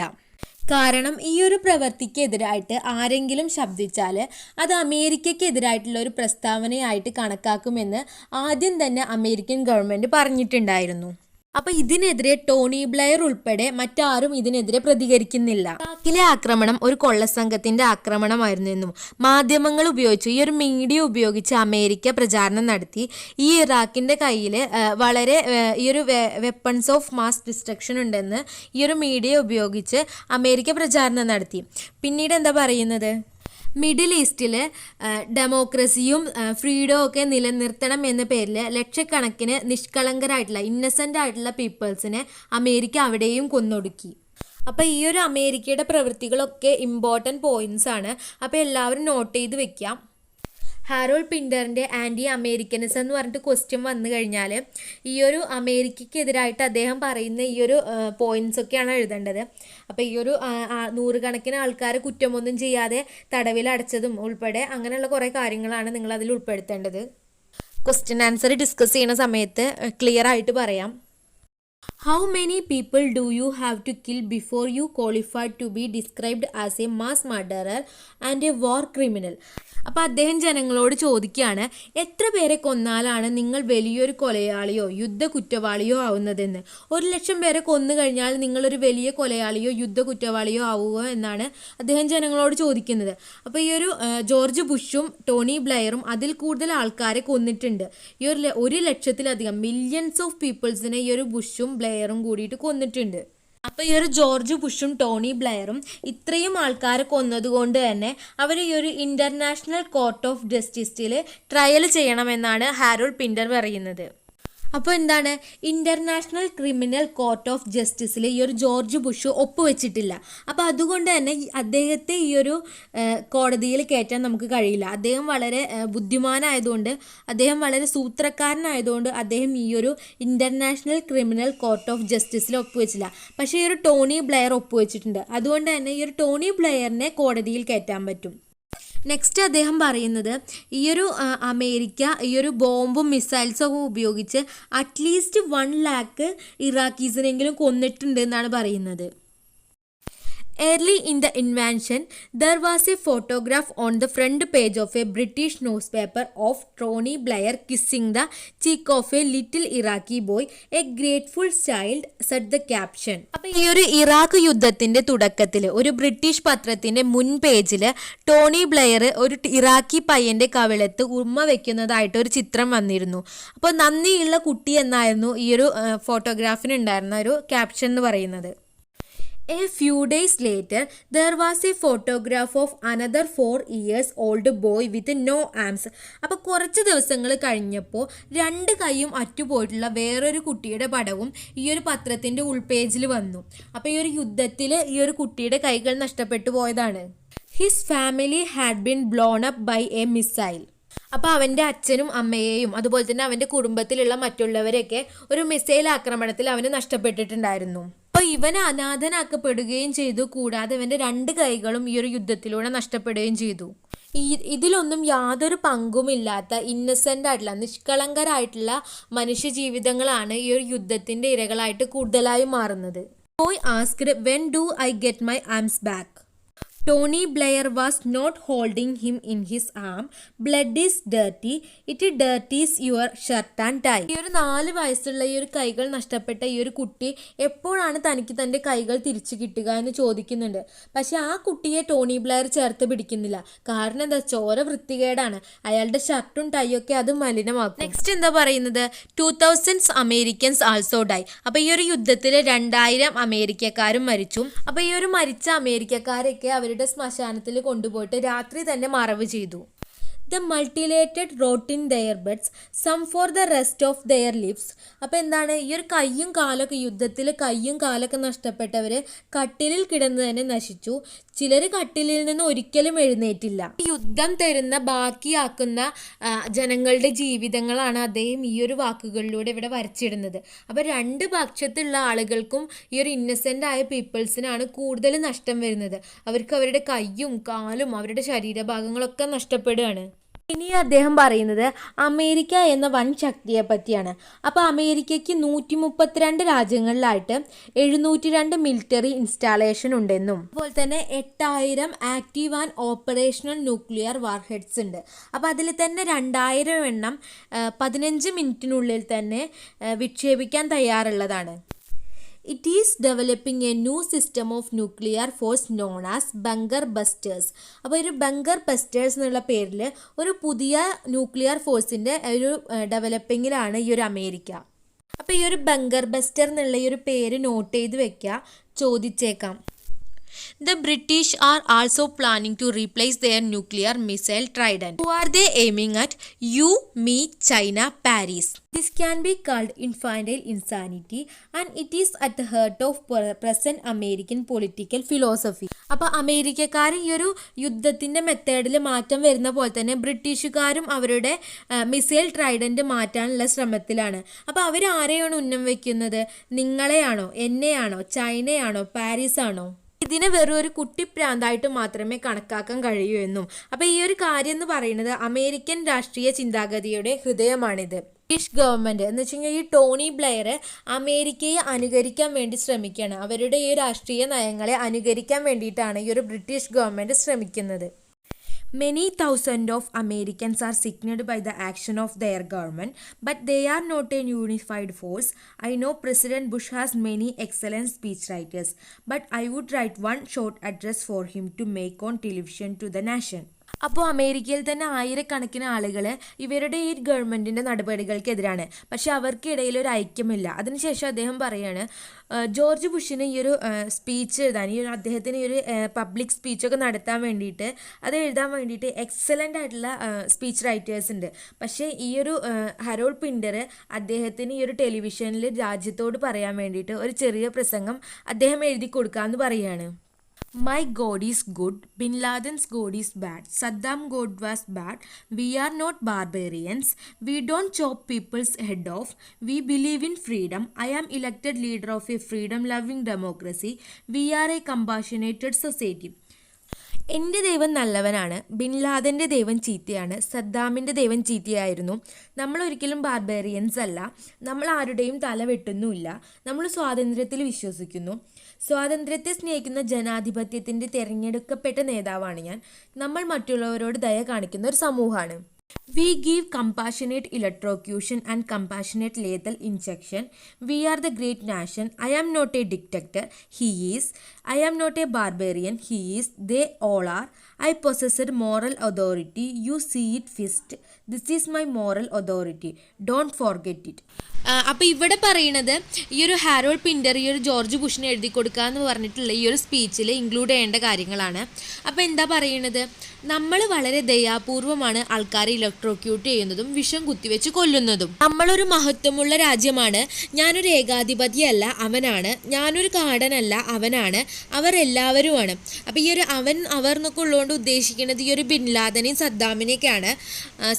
കാരണം ഈ ഒരു പ്രവൃത്തിക്കെതിരായിട്ട് ആരെങ്കിലും ശബ്ദിച്ചാൽ അത് അമേരിക്കയ്ക്കെതിരായിട്ടുള്ള ഒരു പ്രസ്താവനയായിട്ട് കണക്കാക്കുമെന്ന് ആദ്യം തന്നെ അമേരിക്കൻ ഗവൺമെൻറ് പറഞ്ഞിട്ടുണ്ടായിരുന്നു. അപ്പോൾ ഇതിനെതിരെ ടോണി ബ്ലെയർ ഉൾപ്പെടെ മറ്റാരും ഇതിനെതിരെ പ്രതികരിക്കുന്നില്ല. ഇറാഖിലെ ആക്രമണം ഒരു കൊള്ളസംഘത്തിന്റെ ആക്രമണമായിരുന്നെന്നും മാധ്യമങ്ങൾ ഉപയോഗിച്ച് ഈ ഒരു മീഡിയ ഉപയോഗിച്ച് അമേരിക്ക പ്രചാരണം നടത്തി. ഈ ഇറാഖിന്റെ കയ്യിൽ വളരെ ഈ ഒരു വെപ്പൺസ് ഓഫ് മാസ് ഡിസ്ട്രക്ഷൻ ഉണ്ടെന്ന് ഈ ഒരു മീഡിയ ഉപയോഗിച്ച് അമേരിക്ക പ്രചാരണം നടത്തി. പിന്നീട് എന്താ പറയുന്നത്? മിഡിൽ ഈസ്റ്റിൽ ഡെമോക്രസിയും ഫ്രീഡവും ഒക്കെ നിലനിർത്തണം എന്ന പേരിൽ ലക്ഷക്കണക്കിന് നിഷ്കളങ്കരായിട്ടുള്ള ഇന്നസെൻ്റ് ആയിട്ടുള്ള പീപ്പിൾസിനെ അമേരിക്ക അവിടെയും കൊന്നൊടുക്കി. അപ്പോൾ ഈ ഒരു അമേരിക്കയുടെ പ്രവൃത്തികളൊക്കെ ഇമ്പോർട്ടൻറ്റ് പോയിൻറ്റ്സ് ആണ്. അപ്പോൾ എല്ലാവരും നോട്ട് ചെയ്ത് വെക്കാം. ഹാരോൾഡ് പിൻറ്ററിൻ്റെ ആൻറ്റി അമേരിക്കനിസം എന്ന് പറഞ്ഞിട്ട് ക്വസ്റ്റ്യൻ വന്നു കഴിഞ്ഞാൽ ഈ ഒരു അമേരിക്കയ്ക്കെതിരായിട്ട് അദ്ദേഹം പറയുന്ന ഈ ഒരു പോയിൻറ്റ്സ് ഒക്കെയാണ് എഴുതേണ്ടത്. അപ്പോൾ ഈ ഒരു 100 കണക്കിന് ആൾക്കാരെ കുറ്റമൊന്നും ചെയ്യാതെ തടവിൽ അടച്ചതും ഉൾപ്പെടെ അങ്ങനെയുള്ള കുറേ കാര്യങ്ങളാണ് നിങ്ങൾ അതിൽ ഉൾപ്പെടുത്തേണ്ടത്. ക്വസ്റ്റ്യൻ ആൻസർ ഡിസ്കസ് ചെയ്യുന്ന സമയത്ത് ക്ലിയർ ആയിട്ട് പറയാം. How many people do you have to kill before you qualify to be described as a mass murderer and a war criminal? അപ്പോൾ അദ്ദേഹം ജനങ്ങളോട് ചോദിക്കുകയാണ്, എത്ര പേരെ കൊന്നാലാണ് നിങ്ങൾ വലിയൊരു കൊലയാളിയോ യുദ്ധ കുറ്റവാളിയോ ആവുന്നതെന്ന്. 100,000 പേരെ കൊന്നു കഴിഞ്ഞാൽ നിങ്ങളൊരു വലിയ കൊലയാളിയോ യുദ്ധ കുറ്റവാളിയോ ആവുക എന്നാണ് അദ്ദേഹം ജനങ്ങളോട് ചോദിക്കുന്നത്. അപ്പോൾ ഈ ഒരു ജോർജ് ബുഷും ടോണി ബ്ലെയറും അതിൽ കൂടുതൽ ആൾക്കാരെ കൊന്നിട്ടുണ്ട്. ഈ 100,000-ലധികം മില്യൺസ് ഓഫ് പീപ്പിൾസിനെ ഈ ഒരു ബുഷും ബ്ലെയറും കൂടിയിട്ട് കൊന്നിട്ടുണ്ട്. അപ്പോൾ ഈ ഒരു ജോർജ് ബുഷും ടോണി ബ്ലെയറും ഇത്രയും ആൾക്കാരെ കൊന്നതുകൊണ്ട് തന്നെ അവർ ഈ ഒരു ഇൻ്റർനാഷണൽ കോർട്ട് ഓഫ് ജസ്റ്റിസിൽ ട്രയൽ ചെയ്യണമെന്നാണ് ഹാരോൾഡ് പിൻറ്റർ പറയുന്നത്. അപ്പോൾ എന്താണ്, ഇൻ്റർനാഷണൽ ക്രിമിനൽ കോർട്ട് ഓഫ് ജസ്റ്റിസിൽ ഈ ഒരു ജോർജ് ബുഷ് ഒപ്പുവെച്ചിട്ടില്ല. അപ്പോൾ അതുകൊണ്ട് തന്നെ അദ്ദേഹത്തെ ഈ ഒരു കോടതിയിൽ കയറ്റാൻ നമുക്ക് കഴിയില്ല. അദ്ദേഹം വളരെ ബുദ്ധിമാനായതുകൊണ്ട്, അദ്ദേഹം വളരെ സൂത്രക്കാരനായതുകൊണ്ട് അദ്ദേഹം ഈ ഒരു ഇൻ്റർനാഷണൽ ക്രിമിനൽ കോർട്ട് ഓഫ് ജസ്റ്റിസിൽ ഒപ്പുവെച്ചില്ല. പക്ഷേ ഈ ഒരു ടോണി ബ്ലെയർ ഒപ്പുവെച്ചിട്ടുണ്ട്. അതുകൊണ്ട് തന്നെ ഈ ഒരു ടോണി ബ്ലെയറിനെ കോടതിയിൽ കയറ്റാൻ പറ്റും. നെക്സ്റ്റ് അദ്ദേഹം പറയുന്നത്, ഈ ഒരു അമേരിക്ക ഈ ഒരു ബോംബും മിസൈൽസും ഒക്കെ ഉപയോഗിച്ച് അറ്റ്ലീസ്റ്റ് 1 lakh ഇറാഖീസിനെങ്കിലും കൊന്നിട്ടുണ്ട് എന്നാണ് പറയുന്നത്. Early in the invention, there was a photograph on the front page of a British newspaper of Tony Blair kissing the cheek of a little Iraqi boy. A grateful child, said the caption. അപ്പോൾ ഈ ഒരു Iraq യുദ്ധത്തിൻ്റെ തുടക്കത്തിൽ ഒരു British പത്രത്തിൻ്റെ മുൻ പേജിൽ Tony Blair ഒരു ഇറാഖി പയ്യൻ്റെ കവിളത്ത് ഉമ്മ വെക്കുന്നതായിട്ട് ഒരു ചിത്രം വന്നിരുന്നു. അപ്പോൾ നന്ദിയുള്ള കുട്ടി എന്നായിരുന്നു ഈ ഒരു ഫോട്ടോഗ്രാഫിന് ഉണ്ടായിരുന്ന ഒരു ക്യാപ്ഷൻ എന്ന് പറയുന്നത്. A few days later, there was a photograph of another 4 years old boy with no arms. അപ്പോൾ കുറച്ച് ദിവസങ്ങൾ കഴിഞ്ഞപ്പോൾ 2 കൈയും അറ്റുപോയിട്ടുള്ള വേറൊരു കുട്ടിയുടെ പടവും ഈ ഒരു പത്രത്തിൻ്റെ ഉൾപേജിൽ വന്നു. അപ്പോൾ ഈ ഒരു യുദ്ധത്തിൽ ഈ ഒരു കുട്ടിയുടെ കൈകൾ നഷ്ടപ്പെട്ടു പോയതാണ്. His family had been blown up by a missile. അപ്പോൾ അവൻ്റെ അച്ഛനും അമ്മയെയും അതുപോലെ തന്നെ അവൻ്റെ കുടുംബത്തിലുള്ള മറ്റുള്ളവരെയൊക്കെ ഒരു മിസൈൽ ആക്രമണത്തിൽ അവന് നഷ്ടപ്പെട്ടിട്ടുണ്ടായിരുന്നു. അപ്പോൾ ഇവൻ അനാഥനാക്കപ്പെടുകയും ചെയ്തു. കൂടാതെ ഇവൻ്റെ 2 കൈകളും ഈ ഒരു യുദ്ധത്തിലൂടെ നഷ്ടപ്പെടുകയും ചെയ്തു. ഇതിലൊന്നും യാതൊരു പങ്കുമില്ലാത്ത ഇന്നസെൻ്റ് ആയിട്ടുള്ള നിഷ്കളങ്കരായിട്ടുള്ള മനുഷ്യ ജീവിതങ്ങളാണ് ഈ ഒരു യുദ്ധത്തിൻ്റെ ഇരകളായിട്ട് കൂടുതലായി മാറുന്നത്. Boy asked, when do I get my arms back? Tony Blair was not holding him in his arm. Blood is dirty. It dirties your shirt and tie. ഈ ഒരു 4 വയസ്സുള്ള ഈ ഒരു കൈകൾ നഷ്ടപ്പെട്ട ഈ ഒരു കുട്ടി എപ്പോഴാണ് തനിക്ക് തൻ്റെ കൈകൾ തിരിച്ചു കിട്ടുക എന്ന് ചോദിക്കുന്നുണ്ട്. പക്ഷെ ആ കുട്ടിയെ ടോണി ബ്ലെയർ ചേർത്ത് പിടിക്കുന്നില്ല. കാരണം എന്താ, ചോര വൃത്തികേടാണ്. അയാളുടെ ഷർട്ടും ടൈയൊക്കെ അത് മലിനമാക്കും. നെക്സ്റ്റ് എന്താ പറയുന്നത്, 2000 അമേരിക്കൻസ് ആൾസോ ഡൈ. അപ്പോൾ ഈ ഒരു യുദ്ധത്തിൽ 2000 അമേരിക്കക്കാരും മരിച്ചു. അപ്പോൾ ഈ ഒരു മരിച്ച അമേരിക്കക്കാരൊക്കെ അവരുടെ ശ്മശാനത്തിൽ കൊണ്ടുപോയിട്ട് രാത്രി തന്നെ മറവ് ചെയ്തു. The mutilated rot in their beds, some for the rest of their lives. അപ്പോൾ എന്താണ്, ഈ ഒരു കയ്യും കാലൊക്കെ യുദ്ധത്തിൽ കയ്യും കാലൊക്കെ നഷ്ടപ്പെട്ടവർ കട്ടിലിൽ കിടന്ന് തന്നെ നശിച്ചു. ചിലർ കട്ടിലിൽ നിന്ന് ഒരിക്കലും എഴുന്നേറ്റില്ല. യുദ്ധം തരുന്ന ബാക്കിയാക്കുന്ന ജനങ്ങളുടെ ജീവിതങ്ങളാണ് അദ്ദേഹം ഈ ഒരു വാക്കുകളിലൂടെ ഇവിടെ വരച്ചിടുന്നത്. അപ്പോൾ 2 പക്ഷത്തുള്ള ആളുകൾക്കും ഈ ഒരു ഇന്നസെൻ്റ് ആയ പീപ്പിൾസിനാണ് കൂടുതൽ നഷ്ടം വരുന്നത്. അവർക്ക് അവരുടെ കയ്യും കാലും അവരുടെ ശരീരഭാഗങ്ങളൊക്കെ നഷ്ടപ്പെടുകയാണ്. ഇനി അദ്ദേഹം പറയുന്നത് അമേരിക്ക എന്ന വൻ ശക്തിയെ പറ്റിയാണ്. അപ്പോൾ അമേരിക്കയ്ക്ക് 132 രാജ്യങ്ങളിലായിട്ട് 702 മിലിറ്ററി ഇൻസ്റ്റാളേഷൻ ഉണ്ടെന്നും അതുപോലെ തന്നെ 8000 active and operational nuclear warheads ഉണ്ട്. അപ്പോൾ അതിൽ തന്നെ 2000 എണ്ണം 15 മിനിറ്റിനുള്ളിൽ തന്നെ വിക്ഷേപിക്കാൻ തയ്യാറുള്ളതാണ്. It is developing a new system of nuclear force known as bunker busters. അപ്പോൾ ഒരു ബങ്കർ ബസ്റ്റേഴ്സ് എന്നുള്ള പേരിൽ ഒരു പുതിയ ന്യൂക്ലിയർ ഫോഴ്സിൻ്റെ ഒരു ഡെവലപ്പിങ്ങിലാണ് ഈ ഒരു അമേരിക്ക. അപ്പോൾ ഈ ഒരു ബങ്കർ ബസ്റ്റർ എന്നുള്ള ഈ ഒരു പേര് നോട്ട് ചെയ്ത് വെക്കുക, ചോദിച്ചേക്കാം. The British are also planning to replace their nuclear missile Trident. Who are they aiming at? You, me, China, Paris. This can be called infantile insanity and it is at the heart of present American political philosophy. അപ്പോൾ അമേരിക്കക്കാർ ഈ ഒരു യുദ്ധത്തിൻ്റെ മെത്തേഡിൽ മാറ്റം വരുന്ന പോലെ തന്നെ ബ്രിട്ടീഷുകാരും അവരുടെ മിസൈൽ ട്രൈഡൻറ്റ് മാറ്റാനുള്ള ശ്രമത്തിലാണ്. അപ്പോൾ അവരാരെയാണ് ഉന്നം വയ്ക്കുന്നത്? നിങ്ങളെയാണോ, എന്നെയാണോ, ചൈനയാണോ, പാരീസ് ആണോ? ഇതിനെ വെറും ഒരു കുട്ടിപ്രാന്തായിട്ട് മാത്രമേ കണക്കാക്കാൻ കഴിയൂ എന്നും. അപ്പോൾ ഈ ഒരു കാര്യം എന്ന് പറയുന്നത് അമേരിക്കൻ രാഷ്ട്രീയ ചിന്താഗതിയുടെ ഹൃദയമാണിത്. ബ്രിട്ടീഷ് ഗവൺമെൻറ് എന്ന് വെച്ച് കഴിഞ്ഞാൽ ഈ ടോണി ബ്ലെയർ അമേരിക്കയെ അനുകരിക്കാൻ വേണ്ടി ശ്രമിക്കുകയാണ്. അവരുടെ ഈ രാഷ്ട്രീയ നയങ്ങളെ അനുകരിക്കാൻ വേണ്ടിയിട്ടാണ് ഈ ഒരു ബ്രിട്ടീഷ് ഗവൺമെൻറ് ശ്രമിക്കുന്നത്. Many thousands of Americans are sickened by the action of their government, but they are not a unified force. I know President Bush has many excellent speechwriters, but I would write one short address for him to make on television to the nation. അപ്പോൾ അമേരിക്കയിൽ തന്നെ ആയിരക്കണക്കിന് ആളുകൾ ഇവരുടെ ഈ ഗവൺമെൻറ്റിൻ്റെ നടപടികൾക്കെതിരാണ്. പക്ഷെ അവർക്കിടയിൽ ഒരു ഐക്യമില്ല. അതിനുശേഷം അദ്ദേഹം പറയാണ് ജോർജ് ബുഷിന് ഈ ഒരു സ്പീച്ച് എഴുതാൻ, അദ്ദേഹത്തിന് ഈ ഒരു പബ്ലിക് സ്പീച്ചൊക്കെ നടത്താൻ വേണ്ടിയിട്ട്, അത് എഴുതാൻ വേണ്ടിയിട്ട് എക്സലൻ്റ് ആയിട്ടുള്ള സ്പീച്ച് റൈറ്റേഴ്സ് ഉണ്ട്. പക്ഷേ ഈ ഒരു ഹരോൾഡ് പിൻറ്റർ അദ്ദേഹത്തിന് ഈ ഒരു ടെലിവിഷനിൽ രാജ്യത്തോട് പറയാൻ വേണ്ടിയിട്ട് ഒരു ചെറിയ പ്രസംഗം അദ്ദേഹം എഴുതി കൊടുക്കാമെന്ന് പറയുകയാണ്. My God is good, Bin Laden's God is bad, Saddam God was bad, we are not barbarians, we don't chop people's head off, we believe in freedom, I am elected leader of a freedom-loving democracy, we are a compassionate society. എൻ്റെ ദൈവം നല്ലവനാണ്, bin ലാദൻ്റെ ദൈവം ചീത്തയാണ്, സദ്ദാമിൻ്റെ ദൈവം ചീത്തയായിരുന്നു. നമ്മളൊരിക്കലും barbarians അല്ല, നമ്മൾ ആരുടെയും തല വെട്ടുന്നുമില്ല, നമ്മൾ സ്വാതന്ത്ര്യത്തിൽ വിശ്വസിക്കുന്നു, സ്വാതന്ത്ര്യത്തെ സ്നേഹിക്കുന്ന ജനാധിപത്യത്തിൻ്റെ തിരഞ്ഞെടുക്കപ്പെട്ട നേതാവാണ് ഞാൻ, നമ്മൾ മറ്റുള്ളവരോട് ദയ കാണിക്കുന്ന ഒരു സമൂഹമാണ്. We give compassionate electrocution and compassionate lethal injection. We are the great nation. I am not a dictator. He is. I am not a barbarian. He is. They all are. I possess moral authority. You see it first. This is my moral authority. Don't forget it. അപ്പോൾ ഇവിടെ പറയുന്നത് ഈ ഒരു Harold Pinter ഈ ഒരു George ബുഷിന് എഴുതി കൊടുക്കുക എന്ന് പറഞ്ഞിട്ടുള്ള ഈ ഒരു സ്പീച്ചിൽ ഇൻക്ലൂഡ് ചെയ്യേണ്ട കാര്യങ്ങളാണ്. അപ്പോൾ എന്താ പറയുന്നത്, നമ്മൾ വളരെ ദയാപൂർവമാണ് ആൾക്കാരെ ഇലക്ട്രോക്യൂട്ട് ചെയ്യുന്നതും വിഷം കുത്തിവെച്ച് കൊല്ലുന്നതും. നമ്മളൊരു മഹത്വമുള്ള രാജ്യമാണ്, ഞാനൊരു ഏകാധിപതിയല്ല അവനാണ്, ഞാനൊരു കാടനല്ല അവനാണ്, അവരെല്ലാവരുമാണ്. അപ്പോൾ ഈ ഒരു അവർ എന്നൊക്കെ ഉള്ളതുകൊണ്ട് ഉദ്ദേശിക്കുന്നത് ഈ ഒരു ബിൻ ലാദനെയും സദ്ദാമിനെയൊക്കെയാണ്,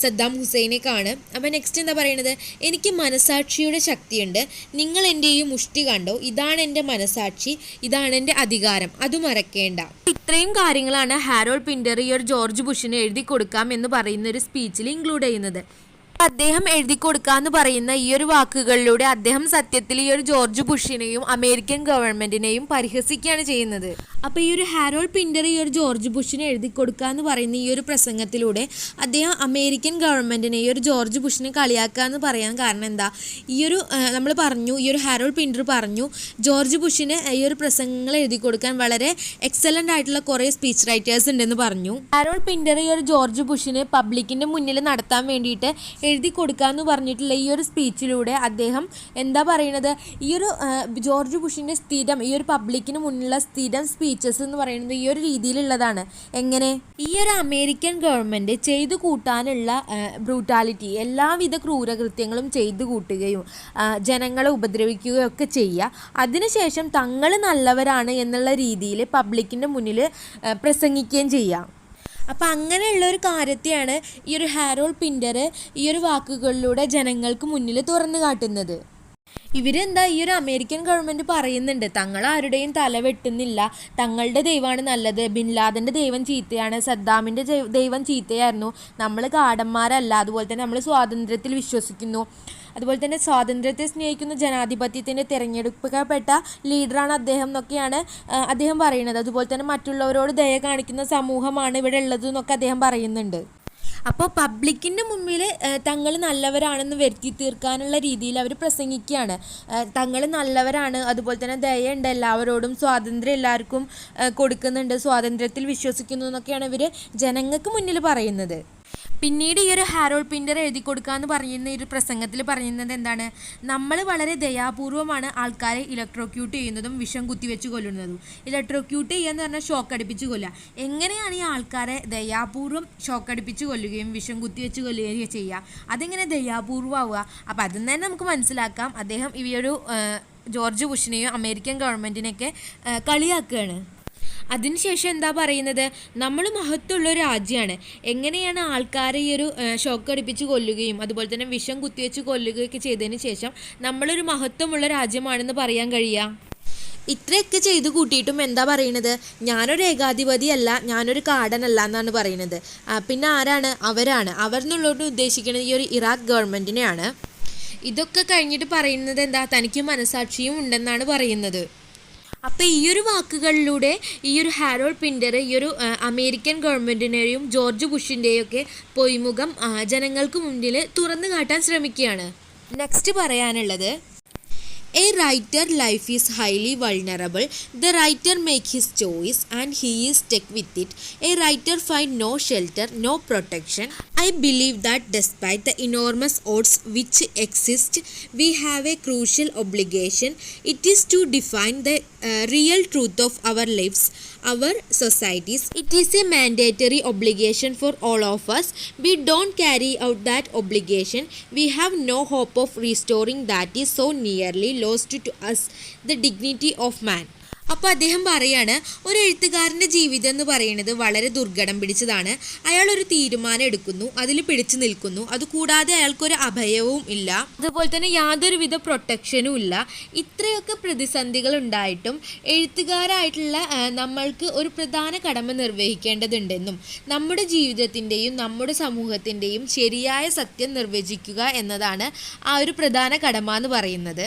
സദ്ദാം ഹുസൈനെയൊക്കെയാണ്. അപ്പോൾ നെക്സ്റ്റ് എന്താ പറയുന്നത്, എനിക്ക് മനസാക്ഷിയുടെ ശക്തിയുണ്ട്, നിങ്ങൾ എൻ്റെ ഈ മുഷ്ടി കണ്ടോ, ഇതാണ് എൻ്റെ മനസാക്ഷി, ഇതാണ് എൻ്റെ അധികാരം, അത് മറക്കേണ്ട. ഇത്രയും കാര്യങ്ങളാണ് ഹാരോൾഡ് പിൻറ്റർ ഈ ഒരു ജോർജ് ബുഷിന് എഴുതി കൊടുക്കാം എന്ന് പറയുന്ന ഒരു സ്പീച്ചിൽ ഇൻക്ലൂഡ് ചെയ്യുന്നത്. അദ്ദേഹം എഴുതി കൊടുക്കാന്ന് പറയുന്ന ഈ ഒരു വാക്കുകളിലൂടെ അദ്ദേഹം സത്യത്തിൽ ഈ ഒരു ജോർജ് ബുഷിനെയും അമേരിക്കൻ ഗവൺമെന്റിനെയും പരിഹസിക്കുകയാണ് ചെയ്യുന്നത്. അപ്പോൾ ഈ ഒരു ഹാരോൾഡ് പിൻറ്റർ ഈ ഒരു ജോർജ് ബുഷിനെ എഴുതി കൊടുക്കാന്ന് പറയുന്ന ഈ ഒരു പ്രസംഗത്തിലൂടെ അദ്ദേഹം അമേരിക്കൻ ഗവൺമെന്റിനെ ഈ ഒരു ജോർജ് ബുഷിനെ കളിയാക്കാന്ന് പറയാൻ കാരണം എന്താ, ഈ ഒരു നമ്മൾ പറഞ്ഞു, ഈ ഒരു ഹാരോൾഡ് പിൻറ്റർ പറഞ്ഞു ജോർജ് ബുഷിന് ഈ ഒരു പ്രസംഗങ്ങൾ എഴുതി കൊടുക്കാൻ വളരെ എക്സലൻ്റ് ആയിട്ടുള്ള കുറേ സ്പീച്ച് റൈറ്റേഴ്സ് ഉണ്ടെന്ന് പറഞ്ഞു. ഹാരോൾഡ് പിൻറ്റർ ഈ ഒരു ജോർജ് ബുഷിനെ പബ്ലിക്കിൻ്റെ മുന്നിൽ നടത്താൻ വേണ്ടിയിട്ട് എഴുതി കൊടുക്കാമെന്ന് പറഞ്ഞിട്ടുള്ള ഈ ഒരു സ്പീച്ചിലൂടെ അദ്ദേഹം എന്താ പറയുന്നത്, ഈ ഒരു ജോർജ് ബുഷിൻ്റെ സ്ഥിരം ഈ ഒരു പബ്ലിക്കിന് മുന്നിലുള്ള സ്ഥിരം സ്പീച്ചസ് എന്ന് പറയുന്നത് ഈ ഒരു രീതിയിലുള്ളതാണ്. എങ്ങനെ ഈ ഒരു അമേരിക്കൻ ഗവൺമെൻറ് ചെയ്തു കൂട്ടാനുള്ള ബ്രൂട്ടാലിറ്റി, എല്ലാവിധ ക്രൂരകൃത്യങ്ങളും ചെയ്തു കൂട്ടുകയും ജനങ്ങളെ ഉപദ്രവിക്കുകയും ഒക്കെ ചെയ്യുക, അതിനുശേഷം തങ്ങൾ നല്ലവരാണ് എന്നുള്ള രീതിയിൽ പബ്ലിക്കിൻ്റെ മുന്നിൽ പ്രസംഗിക്കുകയും ചെയ്യുക. അപ്പം അങ്ങനെയുള്ള ഒരു കാര്യത്തെയാണ് ഈ ഒരു ഹാരോൾഡ് പിൻറ്റർ ഈ ഒരു വാക്കുകളിലൂടെ ജനങ്ങൾക്ക് മുന്നിൽ തുറന്നു കാട്ടുന്നത്. ഇവരെന്താ ഈ ഒരു അമേരിക്കൻ ഗവൺമെൻറ് പറയുന്നുണ്ട്, തങ്ങൾ ആരുടെയും തല വെട്ടുന്നില്ല, തങ്ങളുടെ ദൈവമാണ് നല്ലത്, ബിൻ ലാദൻ്റെ ദൈവം ചീത്തയാണ്, സദ്ദാമിൻ്റെ ദൈവം ചീത്തയായിരുന്നു, നമ്മൾ കാടന്മാരല്ല, അതുപോലെ തന്നെ നമ്മൾ സ്വാതന്ത്ര്യത്തിൽ വിശ്വസിക്കുന്നു, അതുപോലെ തന്നെ സ്വാതന്ത്ര്യത്തെ സ്നേഹിക്കുന്ന ജനാധിപത്യത്തിൻ്റെ തിരഞ്ഞെടുക്കപ്പെട്ട ലീഡറാണ് അദ്ദേഹം എന്നൊക്കെയാണ് അദ്ദേഹം പറയുന്നത്. അതുപോലെ തന്നെ മറ്റുള്ളവരോട് ദയ കാണിക്കുന്ന സമൂഹമാണ് ഇവിടെ ഉള്ളത് എന്നൊക്കെ അദ്ദേഹം പറയുന്നുണ്ട്. അപ്പോൾ പബ്ലിക്കിൻ്റെ മുമ്പിൽ തങ്ങൾ നല്ലവരാണെന്ന് വരുത്തി തീർക്കാനുള്ള രീതിയിൽ അവർ പ്രസംഗിക്കുകയാണ്. തങ്ങൾ നല്ലവരാണ്, അതുപോലെ തന്നെ ദയുണ്ട് എല്ലാവരോടും, സ്വാതന്ത്ര്യം എല്ലാവർക്കും കൊടുക്കുന്നുണ്ട്, സ്വാതന്ത്ര്യത്തിൽ വിശ്വസിക്കുന്നു എന്നൊക്കെയാണ് ഇവർ ജനങ്ങൾക്ക് മുന്നിൽ പറയുന്നത്. പിന്നീട് ഈ ഒരു ഹാരോൾഡ് പിൻറ്റർ എഴുതി കൊടുക്കാമെന്ന് പറയുന്ന ഒരു പ്രസംഗത്തിൽ പറയുന്നത് എന്താണ്, നമ്മൾ വളരെ ദയാപൂർവമാണ് ആൾക്കാരെ ഇലക്ട്രോക്യൂട്ട് ചെയ്യുന്നതും വിഷം കുത്തിവെച്ച് കൊല്ലുന്നതും. ഇലക്ട്രോക്യൂട്ട് ചെയ്യുക എന്ന് പറഞ്ഞാൽ ഷോക്ക് അടിപ്പിച്ച് കൊല്ലുക. എങ്ങനെയാണ് ഈ ആൾക്കാരെ ദയാപൂർവ്വം ഷോക്ക് അടിപ്പിച്ച് കൊല്ലുകയും വിഷം കുത്തിവെച്ച് കൊല്ലുകയും ചെയ്യുക, അതെങ്ങനെ ദയാപൂർവ്വമാവുക? അപ്പോൾ അതിൽ തന്നെ നമുക്ക് മനസ്സിലാക്കാം അദ്ദേഹം ഈ ഒരു ജോർജ് ബുഷിനെയും അമേരിക്കൻ ഗവൺമെൻറ്റിനെയൊക്കെ കളിയാക്കുകയാണ്. അതിനുശേഷം എന്താ പറയുന്നത്, നമ്മൾ മഹത്വമുള്ള ഒരു രാജ്യമാണ്, എങ്ങനെയാണ് ആൾക്കാരെ ഈ ഒരു ഷോക്ക് അടിപ്പിച്ച് കൊല്ലുകയും അതുപോലെ തന്നെ വിഷം കുത്തിവെച്ച് കൊല്ലുകയൊക്കെ ചെയ്തതിന് ശേഷം നമ്മളൊരു മഹത്വമുള്ള രാജ്യമാണെന്ന് പറയാൻ കഴിയുക? ഇത്രയൊക്കെ ചെയ്തു കൂട്ടിയിട്ടും എന്താ പറയുന്നത്, ഞാനൊരു ഏകാധിപതിയല്ല, ഞാനൊരു കാടനല്ല എന്നാണ് പറയുന്നത്. പിന്നെ ആരാണ് അവരാണ്, അവർ എന്നുള്ളതുകൊണ്ട് ഉദ്ദേശിക്കുന്നത് ഈ ഒരു ഇറാഖ് ഗവൺമെൻറ്റിനെയാണ്. ഇതൊക്കെ കഴിഞ്ഞിട്ട് പറയുന്നത് എന്താ, തനിക്ക് മനസാക്ഷിയും ഉണ്ടെന്നാണ് പറയുന്നത്. അപ്പോൾ ഈ ഒരു വാക്കുകളിലൂടെ ഈ ഒരു ഹാരോൾഡ് പിൻറ്റർ ഈ ഒരു അമേരിക്കൻ ഗവൺമെൻറ്റിനെയും ജോർജ് ബുഷിൻ്റെയും ഒക്കെ പൊയ്മുഖം ജനങ്ങൾക്ക് മുന്നിൽ തുറന്നു കാട്ടാൻ ശ്രമിക്കുകയാണ്. നെക്സ്റ്റ് പറയാനുള്ളത്, A writer life is highly vulnerable. The writer make his choice and he is stuck with it. A writer find no shelter, no protection. I believe that despite the enormous odds which exist, we have a crucial obligation. It is to define the real truth of our lives, our societies. It is a mandatory obligation for all of us. We don't carry out that obligation. We have no hope of restoring that is so nearly lost to us, the dignity of man. അപ്പോൾ അദ്ദേഹം പറയാണ്, ഒരു എഴുത്തുകാരൻ്റെ ജീവിതം എന്ന് പറയുന്നത് വളരെ ദുർഘടം പിടിച്ചതാണ്. അയാൾ ഒരു തീരുമാനം എടുക്കുന്നു, അതിൽ പിടിച്ചു നിൽക്കുന്നു. അതുകൂടാതെ അയാൾക്കൊരു അഭയവും ഇല്ല, അതുപോലെ തന്നെ യാതൊരുവിധ പ്രൊട്ടക്ഷനും ഇല്ല. ഇത്രയൊക്കെ പ്രതിസന്ധികൾ ഉണ്ടായിട്ടും എഴുത്തുകാരായിട്ടുള്ള നമ്മൾക്ക് ഒരു പ്രധാന കടമ നിർവഹിക്കേണ്ടതുണ്ടെന്നും നമ്മുടെ ജീവിതത്തിൻ്റെയും നമ്മുടെ സമൂഹത്തിൻ്റെയും ശരിയായ സത്യം നിർവചിക്കുക എന്നതാണ് ആ ഒരു പ്രധാന കടമ എന്ന് പറയുന്നത്.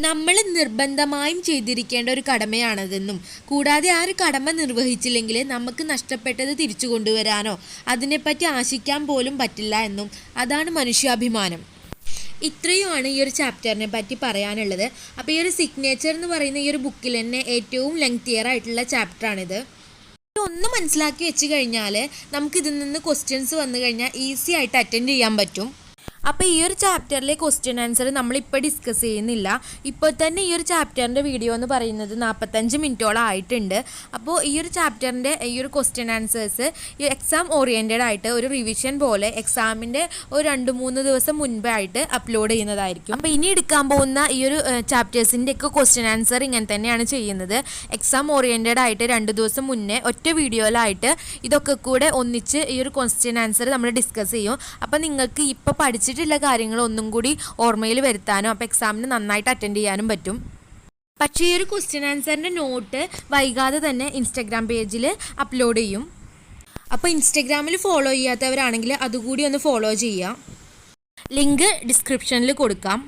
നമ്മൾ നിർബന്ധമായും ചെയ്തിരിക്കേണ്ട ഒരു കടമയാണതെന്നും കൂടാതെ ആ ഒരു കടമ നിർവഹിച്ചില്ലെങ്കിൽ നമുക്ക് നഷ്ടപ്പെട്ടത് തിരിച്ചു കൊണ്ടുവരാനോ അതിനെപ്പറ്റി ആശിക്കാൻ പോലും പറ്റില്ല എന്നും അതാണ് മനുഷ്യാഭിമാനം. ഇത്രയുമാണ് ഈ ഒരു ചാപ്റ്ററിനെ പറ്റി പറയാനുള്ളത്. അപ്പോൾ ഈ ഒരു സിഗ്നേച്ചർ എന്ന് പറയുന്ന ഈ ഒരു ബുക്കിൽ തന്നെ ഏറ്റവും ലെങ്തിയർ ആയിട്ടുള്ള ചാപ്റ്ററാണിത്. ഒന്ന് മനസ്സിലാക്കി വെച്ച് കഴിഞ്ഞാൽ നമുക്കിതിൽ നിന്ന് ക്വസ്റ്റ്യൻസ് വന്നു കഴിഞ്ഞാൽ ഈസി ആയിട്ട് അറ്റൻഡ് ചെയ്യാൻ പറ്റും. അപ്പോൾ ഈ ഒരു ചാപ്റ്ററിലെ ക്വസ്റ്റ്യൻ ആൻസർ നമ്മളിപ്പോൾ ഡിസ്കസ് ചെയ്യുന്നില്ല. ഇപ്പോൾ തന്നെ ഈ ഒരു ചാപ്റ്ററിൻ്റെ വീഡിയോ എന്ന് പറയുന്നത് 45 മിനിറ്റോളം ആയിട്ടുണ്ട്. അപ്പോൾ ഈ ഒരു ചാപ്റ്ററിൻ്റെ ഈ ഒരു ക്വസ്റ്റ്യൻ ആൻസേഴ്സ് ഈ എക്സാം ഓറിയൻറ്റഡ് ആയിട്ട് ഒരു റിവിഷൻ പോലെ എക്സാമിൻ്റെ ഒരു 2-3 ദിവസം മുൻപായിട്ട് അപ്ലോഡ് ചെയ്യുന്നതായിരിക്കും. അപ്പോൾ ഇനി എടുക്കാൻ പോകുന്ന ഈ ഒരു ചാപ്റ്റേഴ്സിൻ്റെ ഒക്കെ ക്വസ്റ്റ്യൻ ആൻസർ ഇങ്ങനെ തന്നെയാണ് ചെയ്യുന്നത്. എക്സാം ഓറിയൻറ്റഡ് ആയിട്ട് 2 ദിവസം മുന്നേ ഒറ്റ വീഡിയോയിലായിട്ട് ഇതൊക്കെ കൂടെ ഒന്നിച്ച് ഈ ഒരു ക്വസ്റ്റ്യൻ ആൻസർ നമ്മൾ ഡിസ്കസ് ചെയ്യും. അപ്പോൾ നിങ്ങൾക്ക് ഇപ്പോൾ പഠിച്ചിട്ടുള്ള കാര്യങ്ങൾ ഒന്നും കൂടി ഓർമ്മയിൽ വരുത്താനോ അപ്പോൾ എക്സാമിന് നന്നായിട്ട് അറ്റൻഡ് ചെയ്യാനും പറ്റും. പക്ഷേ ഈ ഒരു ക്വസ്റ്റ്യൻ ആൻസറിൻ്റെ നോട്ട് വൈകാതെ തന്നെ ഇൻസ്റ്റഗ്രാം പേജിൽ അപ്ലോഡ് ചെയ്യും. അപ്പോൾ ഇൻസ്റ്റഗ്രാമിൽ ഫോളോ ചെയ്യാത്തവരാണെങ്കിൽ അതുകൂടി ഒന്ന് ഫോളോ ചെയ്യാം. ലിങ്ക് ഡിസ്ക്രിപ്ഷനിൽ കൊടുക്കാം.